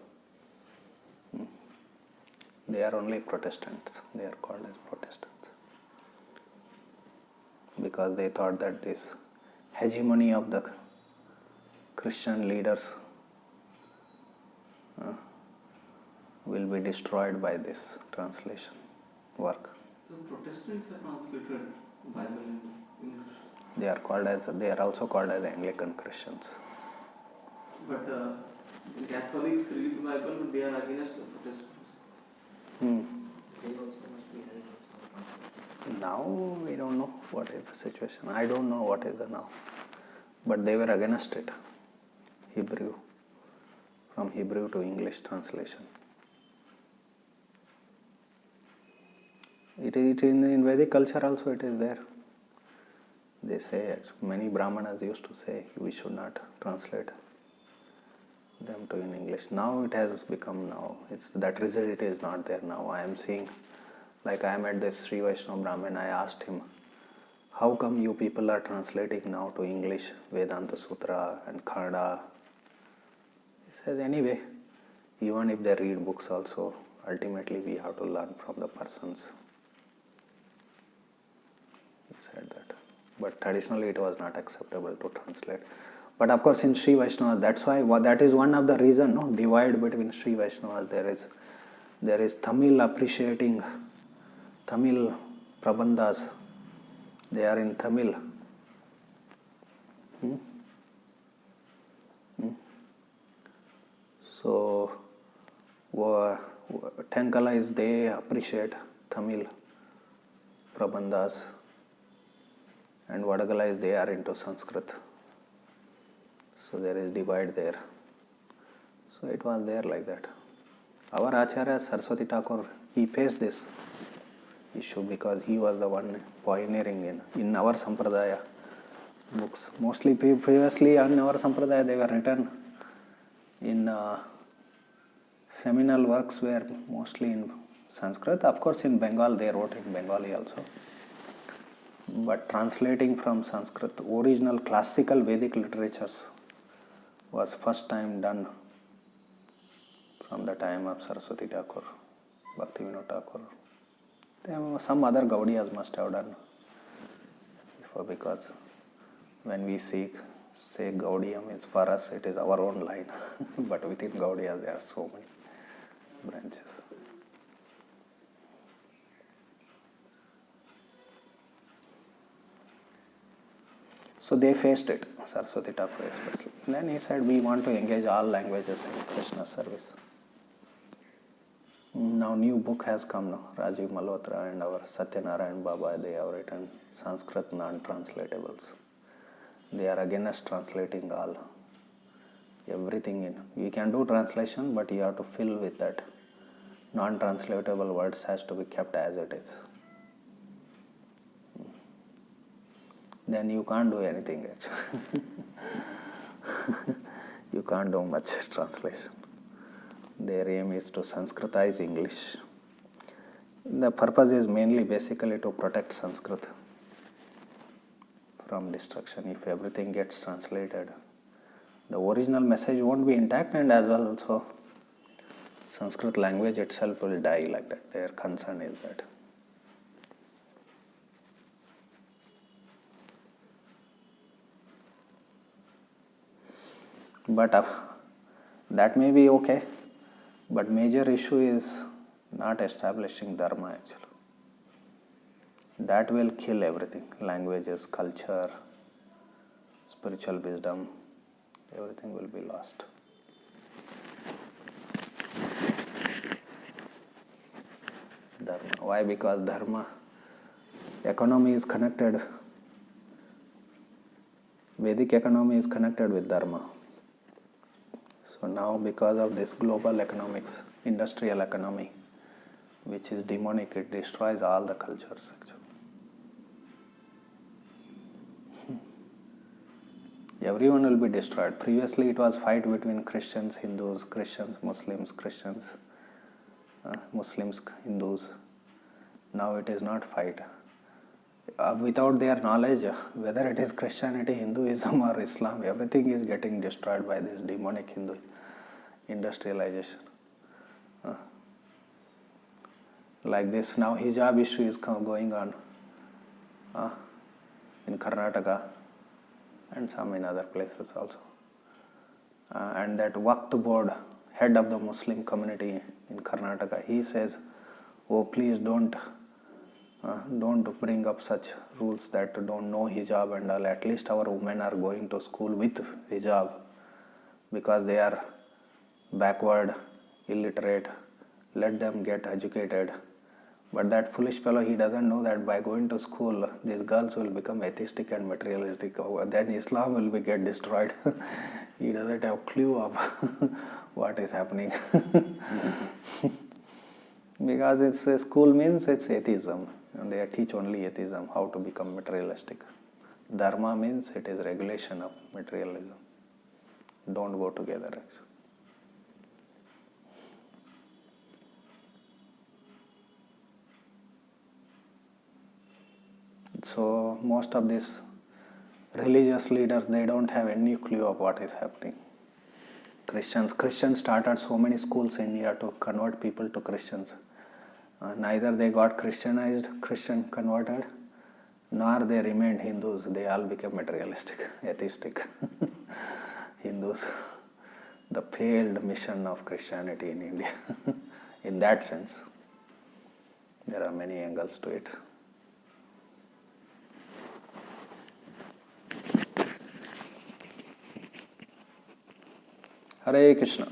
They are only Protestants, they are called as Protestants. Because they thought that this hegemony of the Christian leaders will be destroyed by this translation work. So Protestants have translated Bible into English. They are also called as Anglican Christians. But the Catholics read the Bible, but they are against the Protestants. They also must be having some. Now we don't know what is the situation. I don't know what is the now. But they were against it. Hebrew, from Hebrew to English translation. It in Vedic culture also it is there. They say, many Brahmanas used to say, we should not translate them to in English. Now it has become it's that rigidity is not there now. I am seeing Like I met this Sri Vaishnava Brahmin, I asked him, how come you people are translating now to English Vedanta Sutra and Kannada? He says, anyway, even if they read books also, ultimately we have to learn from the persons. He said that. But traditionally it was not acceptable to translate. But of course in Sri Vaishnavas, that's why, that is one of the reasons, no, divide between Sri Vaishnavas. There is Tamil appreciating Tamil Prabandhas. They are in Tamil. So, Tenkalais, they appreciate Tamil Prabandhas, and Vadagalais, they are into Sanskrit. So there is divide there. So it was there like that. Our Acharya Saraswati Thakur, he faced this issue because he was the one pioneering in our Sampradaya books. Mostly previously in our Sampradaya they were written in seminal works were mostly in Sanskrit. Of course in Bengal they wrote in Bengali also. But translating from Sanskrit, original classical Vedic literatures was first time done from the time of Saraswati Thakur, Bhaktivinoda Thakur. Some other Gaudiyas must have done before, because when we say Gaudiya means for us it is our own line, but within Gaudiya there are so many branches. So they faced it, Saraswati Thakur especially. Then he said, we want to engage all languages in Krishna service. Now new book has come now, Rajiv Malhotra and our Satyanarayan Baba, they have written Sanskrit non-translatables. They are against translating everything in. You can do translation, but you have to fill with that. Non-translatable words has to be kept as it is. Then you can't do anything actually. You can't do much translation. Their aim is to Sanskritize English. The purpose is mainly basically to protect Sanskrit from destruction. If everything gets translated, the original message won't be intact, and as well also Sanskrit language itself will die like that. Their concern is that. But that may be okay, but major issue is not establishing dharma actually. That will kill everything. Languages, culture, spiritual wisdom, everything will be lost. Dharma. Why? Because dharma, economy is connected. Vedic economy is connected with dharma. So now because of this global economics, industrial economy, which is demonic, it destroys all the cultures actually. Everyone will be destroyed. Previously it was fight between Christians, Hindus, Christians, Muslims, Muslims, Hindus. Now it is not fight. Without their knowledge, whether it is Christianity, Hinduism or Islam, everything is getting destroyed by this demonic Hindu industrialization. Like this now hijab issue is going on in Karnataka and some in other places also. And that Waqf board, head of the Muslim community in Karnataka, he says, oh please don't bring up such rules that don't know hijab and all. At least our women are going to school with hijab because they are backward, illiterate. Let them get educated. But that foolish fellow, he doesn't know that by going to school, these girls will become atheistic and materialistic. Then Islam will get destroyed. He doesn't have clue of what is happening. Because it's school means it's atheism. And they teach only atheism, how to become materialistic. Dharma means it is regulation of materialism. Don't go together actually. So most of these religious leaders, they don't have any clue of what is happening. Christians started so many schools in India to convert people to Christians. Neither they got Christian converted, nor they remained Hindus. They all became materialistic, atheistic Hindus. The failed mission of Christianity in India. In that sense, there are many angles to it. Hare Krishna.